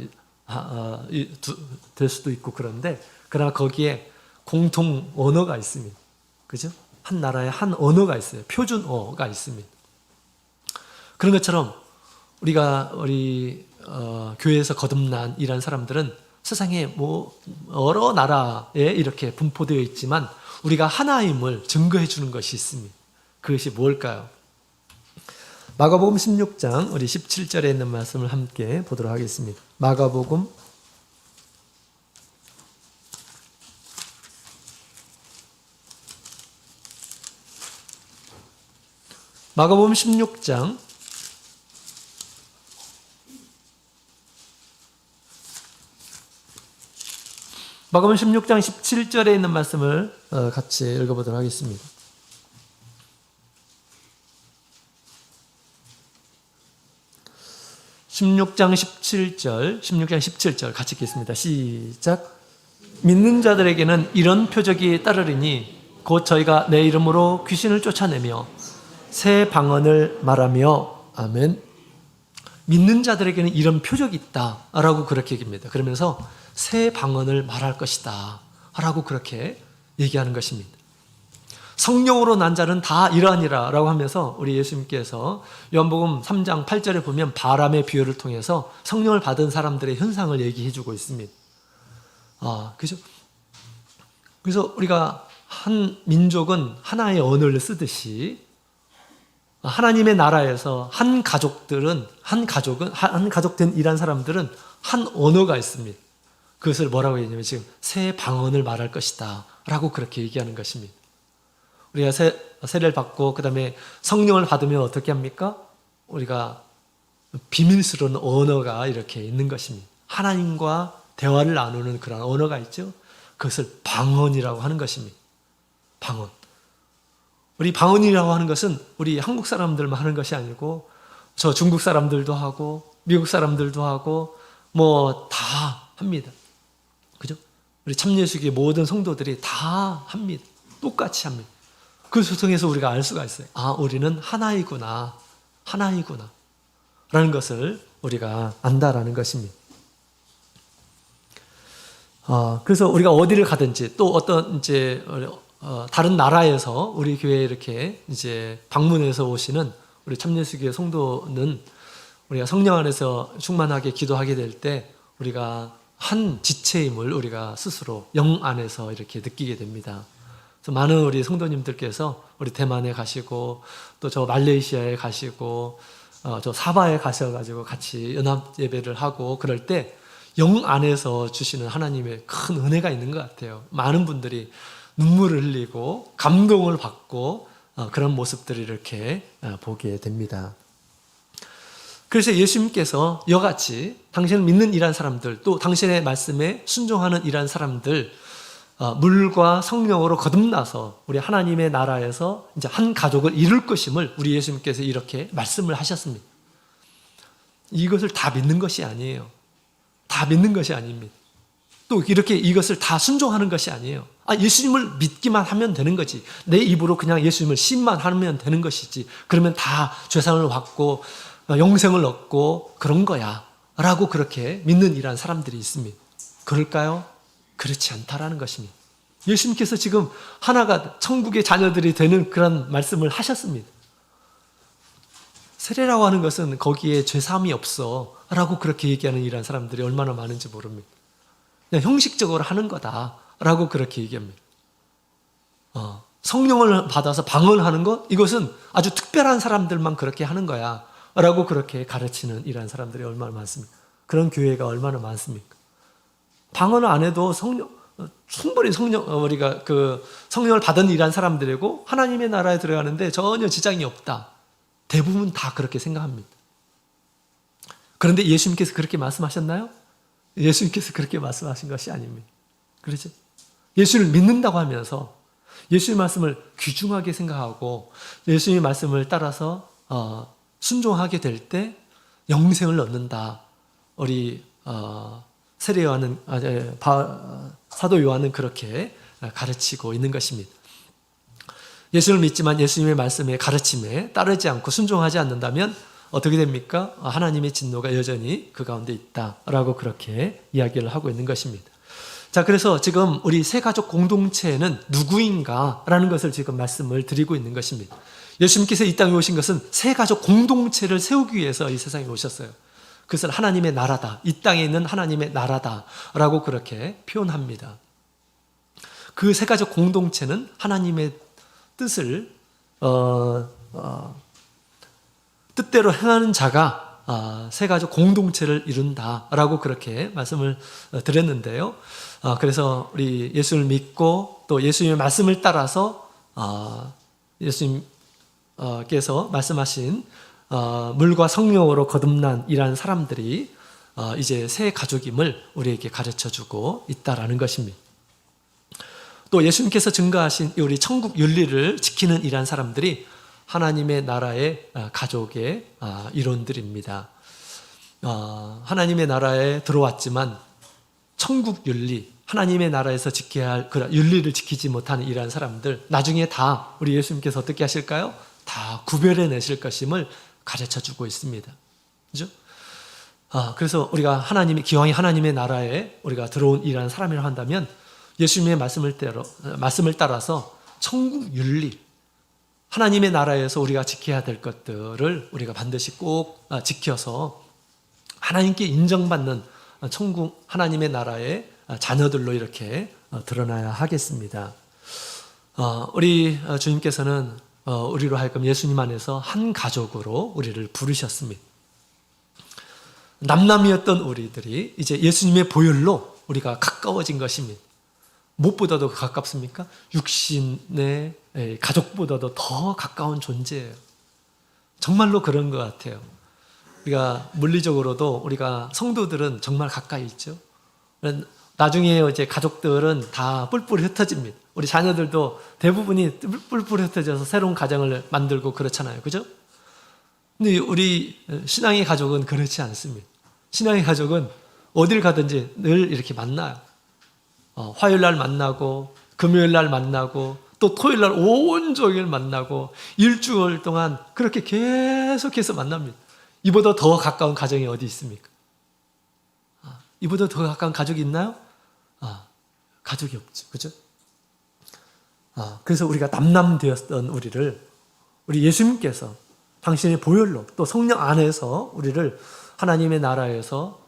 있고 그런데 그러나 거기에 공통 언어가 있습니다. 그죠? 한 나라에 한 언어가 있어요. 표준어가 있습니다. 그런 것처럼 우리 교회에서 거듭난 이란 사람들은 세상에 여러 나라에 이렇게 분포되어 있지만 우리가 하나임을 증거해 주는 것이 있습니다. 그것이 뭘까요? 마가복음 16장 우리 17절에 있는 말씀을 함께 보도록 하겠습니다. 마가복음 16장 17절에 있는 말씀을 같이 읽어보도록 하겠습니다. (16장 17절) 같이 읽겠습니다. 시작. 믿는 자들에게는 이런 표적이 따르리니 곧 저희가 내 이름으로 귀신을 쫓아내며 새 방언을 말하며 아멘. 믿는 자들에게는 이런 표적이 있다라고 그렇게 얘기합니다. 그러면서 새 방언을 말할 것이다 라고 그렇게 얘기하는 것입니다. 성령으로 난 자는 다 이러하니라 라고 하면서 우리 예수님께서 요한복음 3장 8절에 보면 바람의 비유를 통해서 성령을 받은 사람들의 현상을 얘기해 주고 있습니다. 그죠? 그래서 우리가 한 민족은 하나의 언어를 쓰듯이 하나님의 나라에서 한 가족된 일한 사람들은 한 언어가 있습니다. 그것을 뭐라고 얘기하냐면 지금 새 방언을 말할 것이다 라고 그렇게 얘기하는 것입니다. 우리가 세례를 받고 그 다음에 성령을 받으면 어떻게 합니까? 우리가 비밀스러운 언어가 이렇게 있는 것입니다. 하나님과 대화를 나누는 그런 언어가 있죠. 그것을 방언이라고 하는 것입니다. 방언. 우리 방언이라고 하는 것은 우리 한국 사람들만 하는 것이 아니고 저 중국 사람들도 하고 미국 사람들도 하고 뭐 다 합니다. 그죠? 우리 참예수교의 모든 성도들이 다 합니다. 똑같이 합니다. 그것을 통해서 우리가 알 수가 있어요. 우리는 하나이구나. 하나이구나. 라는 것을 우리가 안다라는 것입니다. 그래서 우리가 어디를 가든지 또 어떤 이제 다른 나라에서 우리 교회에 이렇게 이제 방문해서 오시는 우리 참예수교의 성도는 우리가 성령 안에서 충만하게 기도하게 될 때 우리가 한 지체임을 우리가 스스로 영 안에서 이렇게 느끼게 됩니다. 그래서 많은 우리 성도님들께서 우리 대만에 가시고 또 저 말레이시아에 가시고 저 사바에 가셔가지고 같이 연합 예배를 하고 그럴 때 영 안에서 주시는 하나님의 큰 은혜가 있는 것 같아요. 많은 분들이 눈물을 흘리고 감동을 받고 그런 모습들을 이렇게 보게 됩니다. 그래서 예수님께서 이같이 당신을 믿는 이란 사람들 또 당신의 말씀에 순종하는 이란 사람들 물과 성령으로 거듭나서 우리 하나님의 나라에서 이제 한 가족을 이룰 것임을 우리 예수님께서 이렇게 말씀을 하셨습니다. 이것을 다 믿는 것이 아니에요. 다 믿는 것이 아닙니다. 또 이렇게 이것을 다 순종하는 것이 아니에요. 예수님을 믿기만 하면 되는 거지. 내 입으로 그냥 예수님을 신만 하면 되는 것이지. 그러면 다 죄상을 받고 영생을 얻고 그런 거야 라고 그렇게 믿는 이란 사람들이 있습니다. 그럴까요? 그렇지 않다라는 것입니다. 예수님께서 지금 하나가 천국의 자녀들이 되는 그런 말씀을 하셨습니다. 세례라고 하는 것은 거기에 죄사함이 없어 라고 그렇게 얘기하는 이란 사람들이 얼마나 많은지 모릅니다. 그냥 형식적으로 하는 거다 라고 그렇게 얘기합니다. 성령을 받아서 방언하는 것 이것은 아주 특별한 사람들만 그렇게 하는 거야 라고 그렇게 가르치는 이란 사람들이 얼마나 많습니까? 그런 교회가 얼마나 많습니까? 방언을 안 해도 충분히 우리가 그 성령을 받은 이란 사람들이고 하나님의 나라에 들어가는데 전혀 지장이 없다. 대부분 다 그렇게 생각합니다. 그런데 예수님께서 그렇게 말씀하셨나요? 예수님께서 그렇게 말씀하신 것이 아닙니다. 그렇죠? 예수를 믿는다고 하면서 예수의 말씀을 귀중하게 생각하고 예수의 말씀을 따라서 순종하게 될 때 영생을 얻는다. 우리 세례 요한은 사도 요한은 그렇게 가르치고 있는 것입니다. 예수를 믿지만 예수님의 말씀에 가르침에 따르지 않고 순종하지 않는다면 어떻게 됩니까? 하나님의 진노가 여전히 그 가운데 있다라고 그렇게 이야기를 하고 있는 것입니다. 자, 그래서 지금 우리 새 가족 공동체는 누구인가라는 것을 지금 말씀을 드리고 있는 것입니다. 예수님께서 이 땅에 오신 것은 새 가족 공동체를 세우기 위해서 이 세상에 오셨어요. 그것을 하나님의 나라다. 이 땅에 있는 하나님의 나라다라고 그렇게 표현합니다. 그 새 가족 공동체는 하나님의 뜻을 뜻대로 행하는 자가 새 가족 공동체를 이룬다라고 그렇게 말씀을 드렸는데요. 그래서 우리 예수를 믿고 또 예수님의 말씀을 따라서 예수님께서 말씀하신 물과 성령으로 거듭난 이란 사람들이 이제 새 가족임을 우리에게 가르쳐주고 있다라는 것입니다. 또 예수님께서 증거하신 우리 천국 윤리를 지키는 이란 사람들이 하나님의 나라의 가족의 일원들입니다. 하나님의 나라에 들어왔지만 천국 윤리, 하나님의 나라에서 지켜야 할 그런 윤리를 지키지 못하는 이러한 사람들, 나중에 다 우리 예수님께서 어떻게 하실까요? 다 구별해 내실 것임을 가르쳐 주고 있습니다. 그죠? 그래서 우리가 기왕이 하나님의 나라에 우리가 들어온 이러한 사람이라고 한다면 예수님의 말씀을 따라서 천국 윤리, 하나님의 나라에서 우리가 지켜야 될 것들을 우리가 반드시 꼭 지켜서 하나님께 인정받는 천국 하나님의 나라의 자녀들로 이렇게 드러나야 하겠습니다. 우리 주님께서는 우리로 하여금 예수님 안에서 한 가족으로 우리를 부르셨습니다. 남남이었던 우리들이 이제 예수님의 보혈로 우리가 가까워진 것입니다. 무엇보다도 가깝습니까? 육신의 가족보다도 더 가까운 존재예요. 정말로 그런 것 같아요. 우리가 물리적으로도 우리가 성도들은 정말 가까이 있죠. 나중에 이제 가족들은 다 뿔뿔이 흩어집니다. 우리 자녀들도 대부분이 뿔뿔이 흩어져서 새로운 가정을 만들고 그렇잖아요. 그죠? 근데 우리 신앙의 가족은 그렇지 않습니다. 신앙의 가족은 어딜 가든지 늘 이렇게 만나요. 화요일 날 만나고 금요일 날 만나고 또 토요일 날 온종일 만나고 일주일 동안 그렇게 계속해서 만납니다. 이보다 더 가까운 가정이 어디 있습니까? 이보다 더 가까운 가족이 있나요? 가족이 없죠. 그죠? 그래서 우리가 남남되었던 우리 예수님께서 당신의 보혈로 또 성령 안에서 우리를 하나님의 나라에서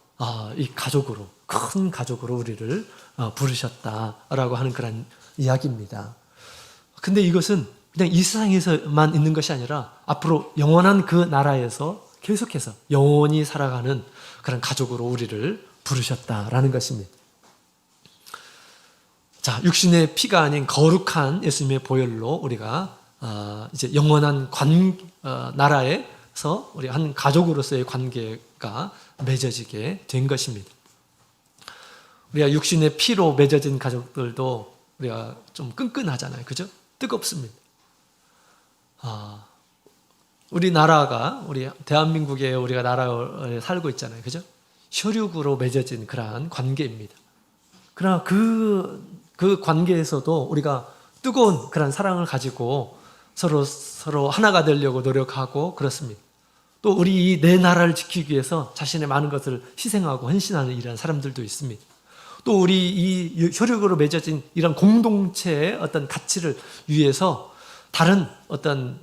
이 가족으로, 큰 가족으로 우리를 부르셨다라고 하는 그런 이야기입니다. 근데 이것은 그냥 이 세상에서만 있는 것이 아니라 앞으로 영원한 그 나라에서 계속해서 영원히 살아가는 그런 가족으로 우리를 부르셨다라는 것입니다. 자, 육신의 피가 아닌 거룩한 예수님의 보혈로 우리가 이제 영원한 나라에서 우리 한 가족으로서의 관계가 맺어지게 된 것입니다. 우리가 육신의 피로 맺어진 가족들도 우리가 좀 끈끈하잖아요. 그죠? 뜨겁습니다. 우리 대한민국에 우리가 나라에 살고 있잖아요. 그죠? 혈육으로 맺어진 그러한 관계입니다. 그러나 그 관계에서도 우리가 뜨거운 그런 사랑을 가지고 서로 하나가 되려고 노력하고 그렇습니다. 또 우리 내 나라를 지키기 위해서 자신의 많은 것을 희생하고 헌신하는 이런 사람들도 있습니다. 또 우리 이 혈육으로 맺어진 이런 공동체의 어떤 가치를 위해서 다른 어떤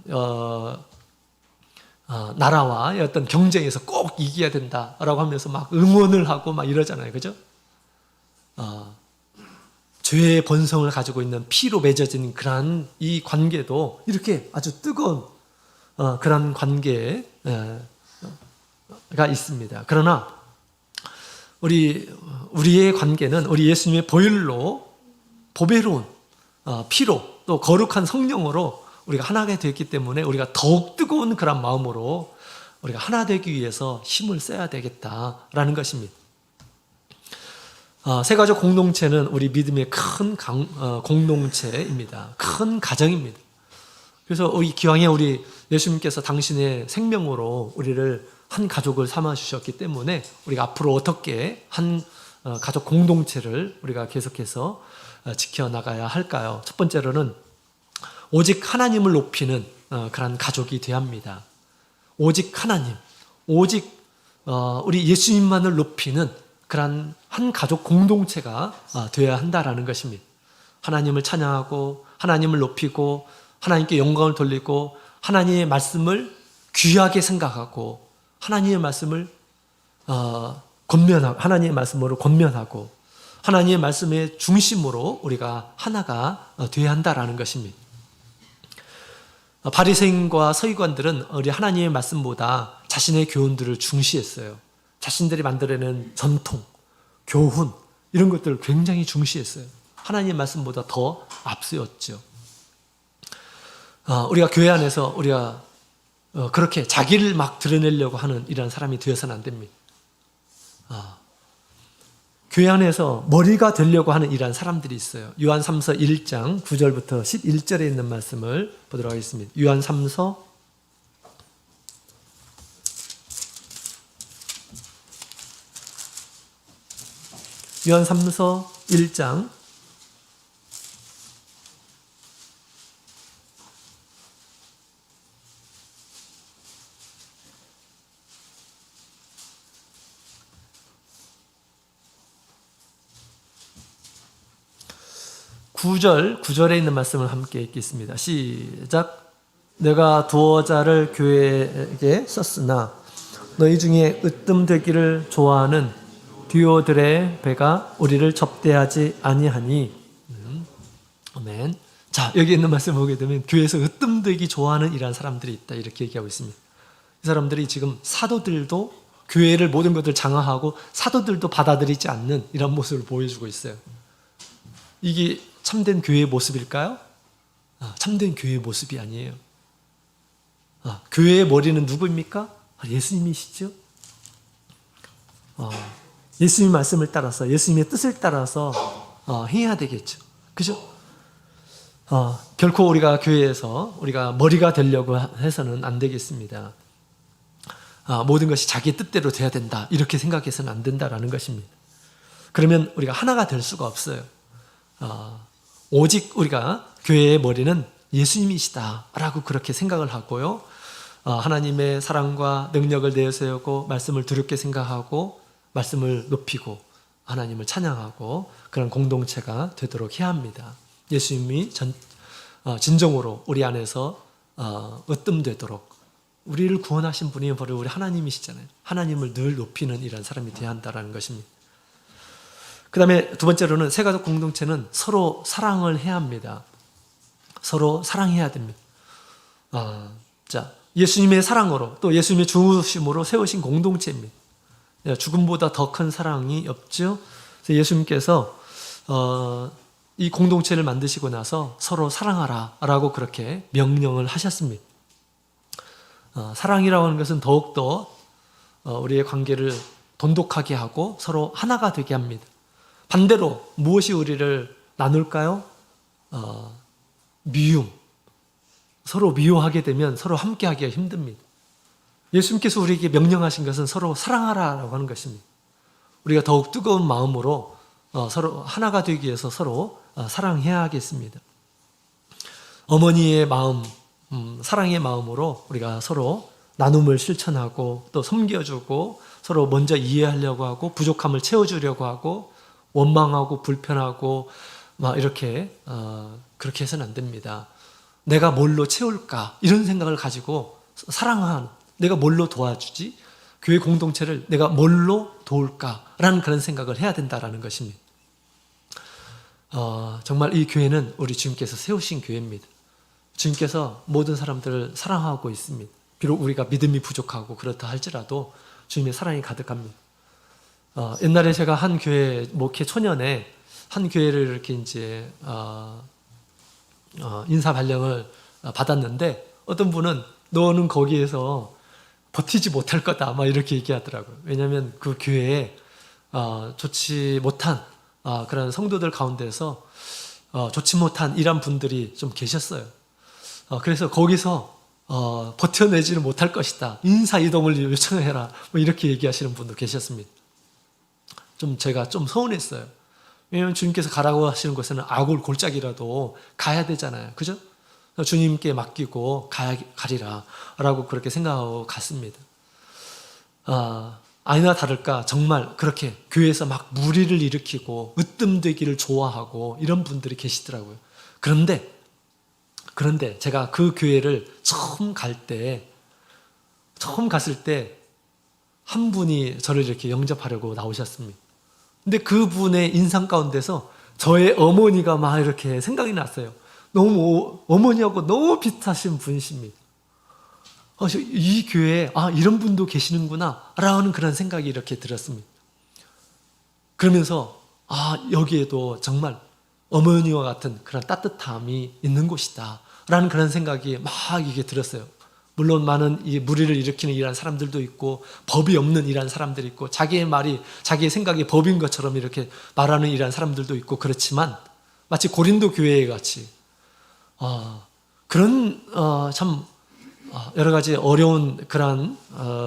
나라와의 어떤 경쟁에서 꼭 이겨야 된다라고 하면서 막 응원을 하고 막 이러잖아요. 그죠? 죄의 본성을 가지고 있는 피로 맺어진 그러한 이 관계도 이렇게 아주 뜨거운 그런 관계가 있습니다. 그러나 우리의 관계는 우리 예수님의 보혈로 보배로운 피로 또 거룩한 성령으로 우리가 하나가 되었기 때문에 우리가 더욱 뜨거운 그런 마음으로 우리가 하나 되기 위해서 힘을 써야 되겠다라는 것입니다. 세가족 공동체는 우리 믿음의 큰 공동체입니다. 큰 가정입니다. 그래서 기왕에 우리 예수님께서 당신의 생명으로 우리를 한 가족을 삼아 주셨기 때문에 우리가 앞으로 어떻게 한 가족 공동체를 우리가 계속해서 지켜나가야 할까요? 첫 번째로는 오직 하나님을 높이는 그런 가족이 되어야 합니다. 오직 하나님, 오직 우리 예수님만을 높이는 그런 한 가족 공동체가 되어야 한다라는 것입니다. 하나님을 찬양하고 하나님을 높이고 하나님께 영광을 돌리고 하나님의 말씀을 귀하게 생각하고 하나님의 말씀을 하나님의 말씀으로 권면하고 하나님의 말씀의 중심으로 우리가 하나가 되어야 한다라는 것입니다. 바리새인과 서기관들은 우리 하나님의 말씀보다 자신의 교훈들을 중시했어요. 자신들이 만들어낸 전통, 교훈 이런 것들을 굉장히 중시했어요. 하나님의 말씀보다 더 앞세웠죠. 우리가 교회 안에서 우리가 그렇게 자기를 막 드러내려고 하는 이런 사람이 되어서는 안 됩니다. 교회 안에서 머리가 되려고 하는 이런 사람들이 있어요. 요한 3서 1장 9절부터 11절에 있는 말씀을 보도록 하겠습니다. 요한 3서 1절 1장 9절에 있는 말씀을 함께 읽겠습니다. 시작. 내가 두어 자를 교회에게 썼으나 너희 중에 으뜸되기를 좋아하는 디오들의 배가 우리를 접대하지 아니하니. 아멘. 자, 여기 있는 말씀 보게 되면 교회에서 으뜸되기 좋아하는 이러한 사람들이 있다, 이렇게 얘기하고 있습니다. 이 사람들이 지금 사도들도 교회를 모든 것을 장악하고 사도들도 받아들이지 않는 이런 모습을 보여주고 있어요. 이게 참된 교회의 모습일까요? 참된 교회의 모습이 아니에요. 교회의 머리는 누구입니까? 예수님이시죠? 예수님 말씀을 따라서, 예수님의 뜻을 따라서 해야 되겠죠. 그죠? 결코 우리가 교회에서 우리가 머리가 되려고 해서는 안 되겠습니다. 모든 것이 자기 뜻대로 돼야 된다, 이렇게 생각해서는 안 된다라는 것입니다. 그러면 우리가 하나가 될 수가 없어요. 오직 우리가 교회의 머리는 예수님이시다라고 그렇게 생각을 하고요. 하나님의 사랑과 능력을 내세우고 말씀을 두렵게 생각하고 말씀을 높이고 하나님을 찬양하고 그런 공동체가 되도록 해야 합니다. 예수님이 진정으로 우리 안에서 으뜸되도록, 우리를 구원하신 분이 바로 우리 하나님이시잖아요. 하나님을 늘 높이는 이런 사람이 되어야 한다는 것입니다. 그 다음에 두 번째로는 새가족 공동체는 서로 사랑을 해야 합니다. 서로 사랑해야 됩니다. 자, 예수님의 사랑으로 또 예수님의 죽으심으로 세우신 공동체입니다. 죽음보다 더 큰 사랑이 없죠. 그래서 예수님께서 이 공동체를 만드시고 나서 서로 사랑하라 라고 그렇게 명령을 하셨습니다. 사랑이라고 하는 것은 더욱더 우리의 관계를 돈독하게 하고 서로 하나가 되게 합니다. 반대로 무엇이 우리를 나눌까요? 미움. 서로 미워하게 되면 서로 함께하기가 힘듭니다. 예수님께서 우리에게 명령하신 것은 서로 사랑하라라고 하는 것입니다. 우리가 더욱 뜨거운 마음으로 서로 하나가 되기 위해서 서로 사랑해야 하겠습니다. 어머니의 마음, 사랑의 마음으로 우리가 서로 나눔을 실천하고 또 섬겨주고 서로 먼저 이해하려고 하고 부족함을 채워주려고 하고 원망하고 불편하고 막 이렇게 그렇게 해서는 안 됩니다. 내가 뭘로 채울까 이런 생각을 가지고 내가 뭘로 도와주지? 교회 공동체를 내가 뭘로 도울까라는 그런 생각을 해야 된다라는 것입니다. 정말 이 교회는 우리 주님께서 세우신 교회입니다. 주님께서 모든 사람들을 사랑하고 있습니다. 비록 우리가 믿음이 부족하고 그렇다 할지라도 주님의 사랑이 가득합니다. 옛날에 제가 한 교회 목회 초년에 한 교회를 이렇게 이제 인사 발령을 받았는데 어떤 분은 너는 거기에서 버티지 못할 거다 아마 이렇게 얘기하더라고요. 왜냐하면 그 교회에 좋지 못한 그런 성도들 가운데서 좋지 못한 이런 분들이 좀 계셨어요. 그래서 거기서 버텨내지를 못할 것이다. 인사 이동을 요청해라. 뭐 이렇게 얘기하시는 분도 계셨습니다. 제가 좀 서운했어요. 왜냐하면 주님께서 가라고 하시는 곳에는 아골 골짜기라도 가야 되잖아요. 그죠? 주님께 맡기고 가리라 라고 그렇게 생각하고 갔습니다. 아니나 다를까 정말 그렇게 교회에서 막 무리를 일으키고 으뜸되기를 좋아하고 이런 분들이 계시더라고요. 그런데 제가 그 교회를 처음 갔을 때 한 분이 저를 이렇게 영접하려고 나오셨습니다. 근데 그분의 인상 가운데서 저의 어머니가 막 이렇게 생각이 났어요. 너무 어머니하고 너무 비슷하신 분이십니다. 이 교회에 이런 분도 계시는구나 라는 그런 생각이 이렇게 들었습니다. 그러면서 여기에도 정말 어머니와 같은 그런 따뜻함이 있는 곳이다 라는 그런 생각이 막 이게 들었어요. 물론 많은 이 무리를 일으키는 이러한 사람들도 있고 법이 없는 이러한 사람들이 있고 자기의 말이 자기의 생각이 법인 것처럼 이렇게 말하는 이러한 사람들도 있고 그렇지만 마치 고린도 교회 같이 그런 참 여러 가지 어려운 그런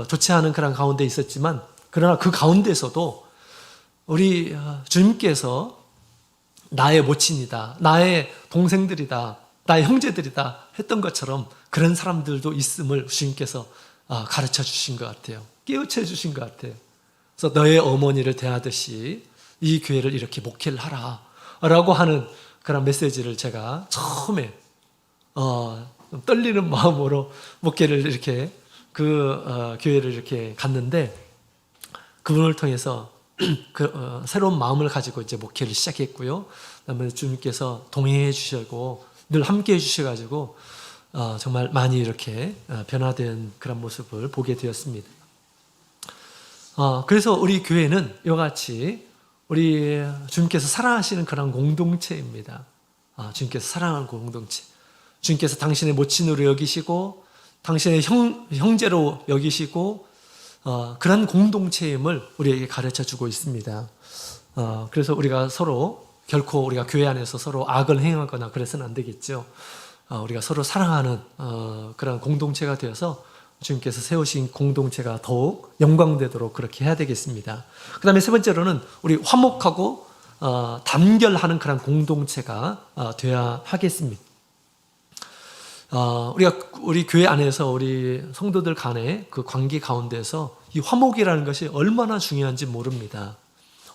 좋지 않은 그런 가운데 있었지만 그러나 그 가운데서도 우리 주님께서 나의 모친이다, 나의 동생들이다, 나의 형제들이다 했던 것처럼 그런 사람들도 있음을 주님께서 가르쳐 주신 것 같아요. 깨우쳐 주신 것 같아요. 그래서 너의 어머니를 대하듯이 이 교회를 이렇게 목회를 하라 라고 하는 그런 메시지를 제가 처음에 좀 떨리는 마음으로 목회를 이렇게 교회를 이렇게 갔는데, 그분을 통해서 새로운 마음을 가지고 이제 목회를 시작했고요. 그다음에 주님께서 동행해 주시고 늘 함께 해 주셔가지고 정말 많이 이렇게 변화된 그런 모습을 보게 되었습니다. 그래서 우리 교회는 이와 같이 우리 주님께서 사랑하시는 그런 공동체입니다. 주님께서 사랑하는 공동체. 주님께서 당신의 모친으로 여기시고 당신의 형제로 여기시고 그런 공동체임을 우리에게 가르쳐 주고 있습니다. 그래서 우리가 서로 결코 우리가 교회 안에서 서로 악을 행하거나 그래서는 안 되겠죠. 우리가 서로 사랑하는 그런 공동체가 되어서 주님께서 세우신 공동체가 더욱 영광되도록 그렇게 해야 되겠습니다. 그 다음에 세 번째로는 우리 화목하고 단결하는 그런 공동체가 되어야 하겠습니다. 우리 교회 안에서 우리 성도들 간의 그 관계 가운데서 이 화목이라는 것이 얼마나 중요한지 모릅니다.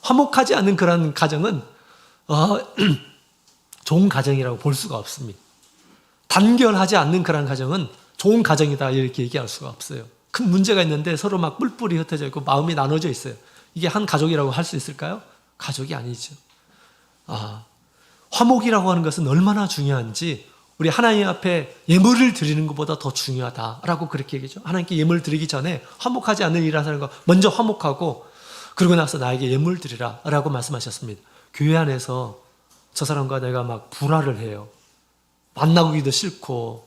화목하지 않는 그런 가정은 좋은 가정이라고 볼 수가 없습니다. 단결하지 않는 그런 가정은 좋은 가정이다 이렇게 얘기할 수가 없어요. 큰 문제가 있는데 서로 막 뿔뿔이 흩어져 있고 마음이 나눠져 있어요. 이게 한 가족이라고 할 수 있을까요? 가족이 아니죠. 화목이라고 하는 것은 얼마나 중요한지 우리 하나님 앞에 예물을 드리는 것보다 더 중요하다라고 그렇게 얘기하죠. 하나님께 예물 드리기 전에 화목하지 않는 일을 하는 거 먼저 화목하고 그러고 나서 나에게 예물 드리라 라고 말씀하셨습니다. 교회 안에서 저 사람과 내가 막 불화를 해요. 만나기도 싫고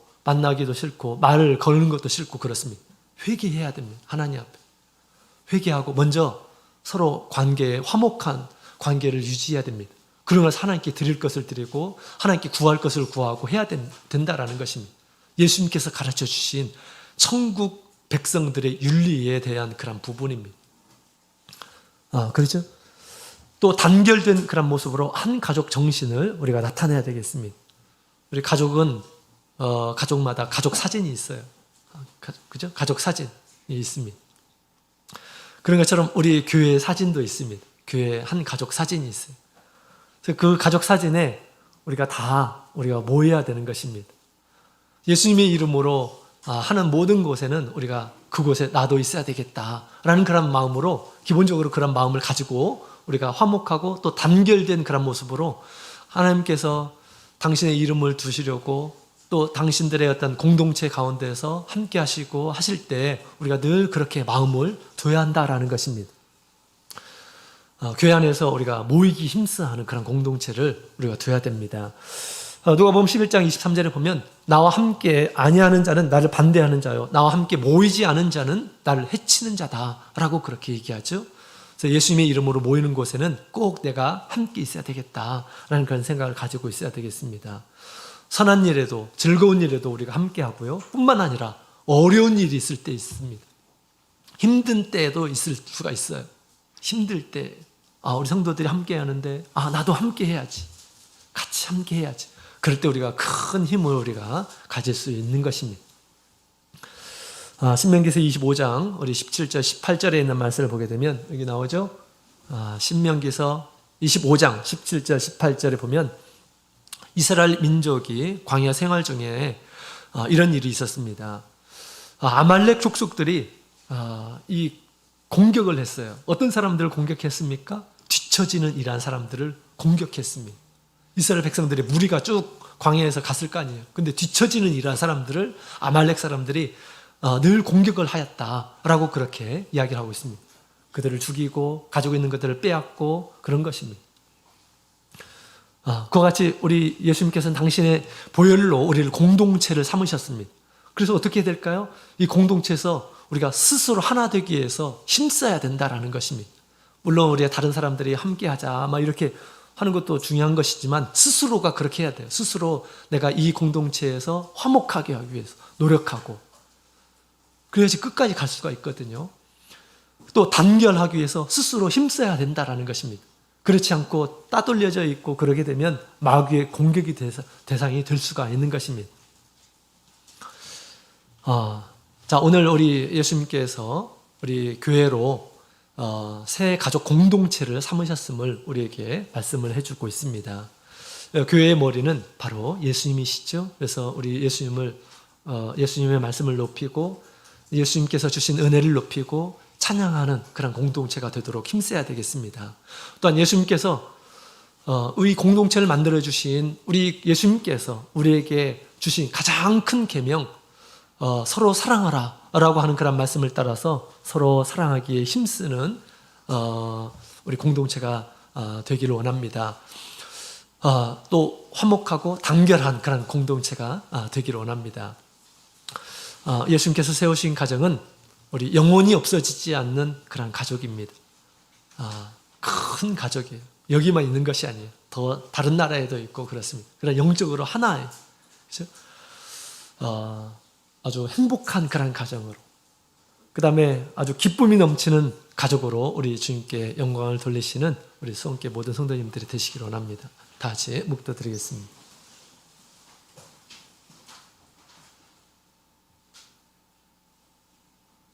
말을 거는 것도 싫고 그렇습니다. 회개해야 됩니다. 하나님 앞에 회개하고 먼저 서로 화목한 관계를 유지해야 됩니다. 그러면서 하나님께 드릴 것을 드리고 하나님께 구할 것을 구하고 해야 된다라는 것입니다. 예수님께서 가르쳐 주신 천국 백성들의 윤리에 대한 그런 부분입니다. 그렇죠? 또 단결된 그런 모습으로 한 가족 정신을 우리가 나타내야 되겠습니다. 우리 가족은 가족마다 가족 사진이 있어요. 그죠? 가족 사진이 있습니다. 그런 것처럼 우리 교회 사진도 있습니다. 교회 한 가족 사진이 있어요. 그래서 그 가족 사진에 우리가 모여야 되는 것입니다. 예수님의 이름으로 하는 모든 곳에는 우리가 그곳에 나도 있어야 되겠다라는 그런 마음으로 기본적으로 그런 마음을 가지고 우리가 화목하고 또 단결된 그런 모습으로 하나님께서 당신의 이름을 두시려고 또 당신들의 어떤 공동체 가운데서 함께 하시고 하실 때 우리가 늘 그렇게 마음을 둬야 한다라는 것입니다. 교회 안에서 우리가 모이기 힘써하는 그런 공동체를 우리가 둬야 됩니다. 누가복음 11장 23절에 보면 나와 함께 아니하는 자는 나를 반대하는 자요 나와 함께 모이지 않은 자는 나를 해치는 자다라고 그렇게 얘기하죠. 그래서 예수님의 이름으로 모이는 곳에는 꼭 내가 함께 있어야 되겠다라는 그런 생각을 가지고 있어야 되겠습니다. 선한 일에도 즐거운 일에도 우리가 함께 하고요. 뿐만 아니라 어려운 일이 있을 때 있습니다. 힘든 때에도 있을 수가 있어요. 힘들 때 우리 성도들이 함께 하는데 나도 함께 해야지. 같이 함께 해야지. 그럴 때 우리가 큰 힘을 우리가 가질 수 있는 것입니다. 신명기서 25장 우리 17절 18절에 있는 말씀을 보게 되면 여기 나오죠. 신명기서 25장 17절 18절에 보면 이스라엘 민족이 광야 생활 중에 이런 일이 있었습니다. 아말렉 족속들이 이 공격을 했어요. 어떤 사람들을 공격했습니까? 뒤처지는 이러한 사람들을 공격했습니다. 이스라엘 백성들의 무리가 쭉 광야에서 갔을 거 아니에요. 근데 뒤처지는 이러한 사람들을 아말렉 사람들이 늘 공격을 하였다라고 그렇게 이야기를 하고 있습니다. 그들을 죽이고 가지고 있는 것들을 빼앗고 그런 것입니다. 그와 같이 우리 예수님께서는 당신의 보혈로 우리를 공동체를 삼으셨습니다. 그래서 어떻게 해야 될까요? 이 공동체에서 우리가 스스로 하나 되기 위해서 힘써야 된다라는 것입니다. 물론 우리가 다른 사람들이 함께 하자 이렇게 하는 것도 중요한 것이지만 스스로가 그렇게 해야 돼요. 스스로 내가 이 공동체에서 화목하게 하기 위해서 노력하고 그래야지 끝까지 갈 수가 있거든요. 또 단결하기 위해서 스스로 힘써야 된다라는 것입니다. 그렇지 않고 따돌려져 있고 그러게 되면 마귀의 공격이 대상이 될 수가 있는 것입니다. 자, 오늘 우리 예수님께서 우리 교회로 새 가족 공동체를 삼으셨음을 우리에게 말씀을 해주고 있습니다. 교회의 머리는 바로 예수님이시죠. 그래서 우리 예수님의 말씀을 높이고 예수님께서 주신 은혜를 높이고 찬양하는 그런 공동체가 되도록 힘써야 되겠습니다. 또한 예수님께서 이 공동체를 만들어 주신 우리 예수님께서 우리에게 주신 가장 큰 계명, 서로 사랑하라 라고 하는 그런 말씀을 따라서 서로 사랑하기에 힘쓰는 우리 공동체가 되기를 원합니다. 또 화목하고 단결한 그런 공동체가 되기를 원합니다. 예수님께서 세우신 가정은 우리 영원히 없어지지 않는 그런 가족입니다. 큰 가족이에요. 여기만 있는 것이 아니에요. 더 다른 나라에도 있고 그렇습니다. 그러나 영적으로 하나예요. 그렇죠? 아주 행복한 그런 가정으로, 그 다음에 아주 기쁨이 넘치는 가족으로 우리 주님께 영광을 돌리시는 우리 수원교회 모든 성도님들이 되시기를 원합니다. 다 같이 묵도드리겠습니다.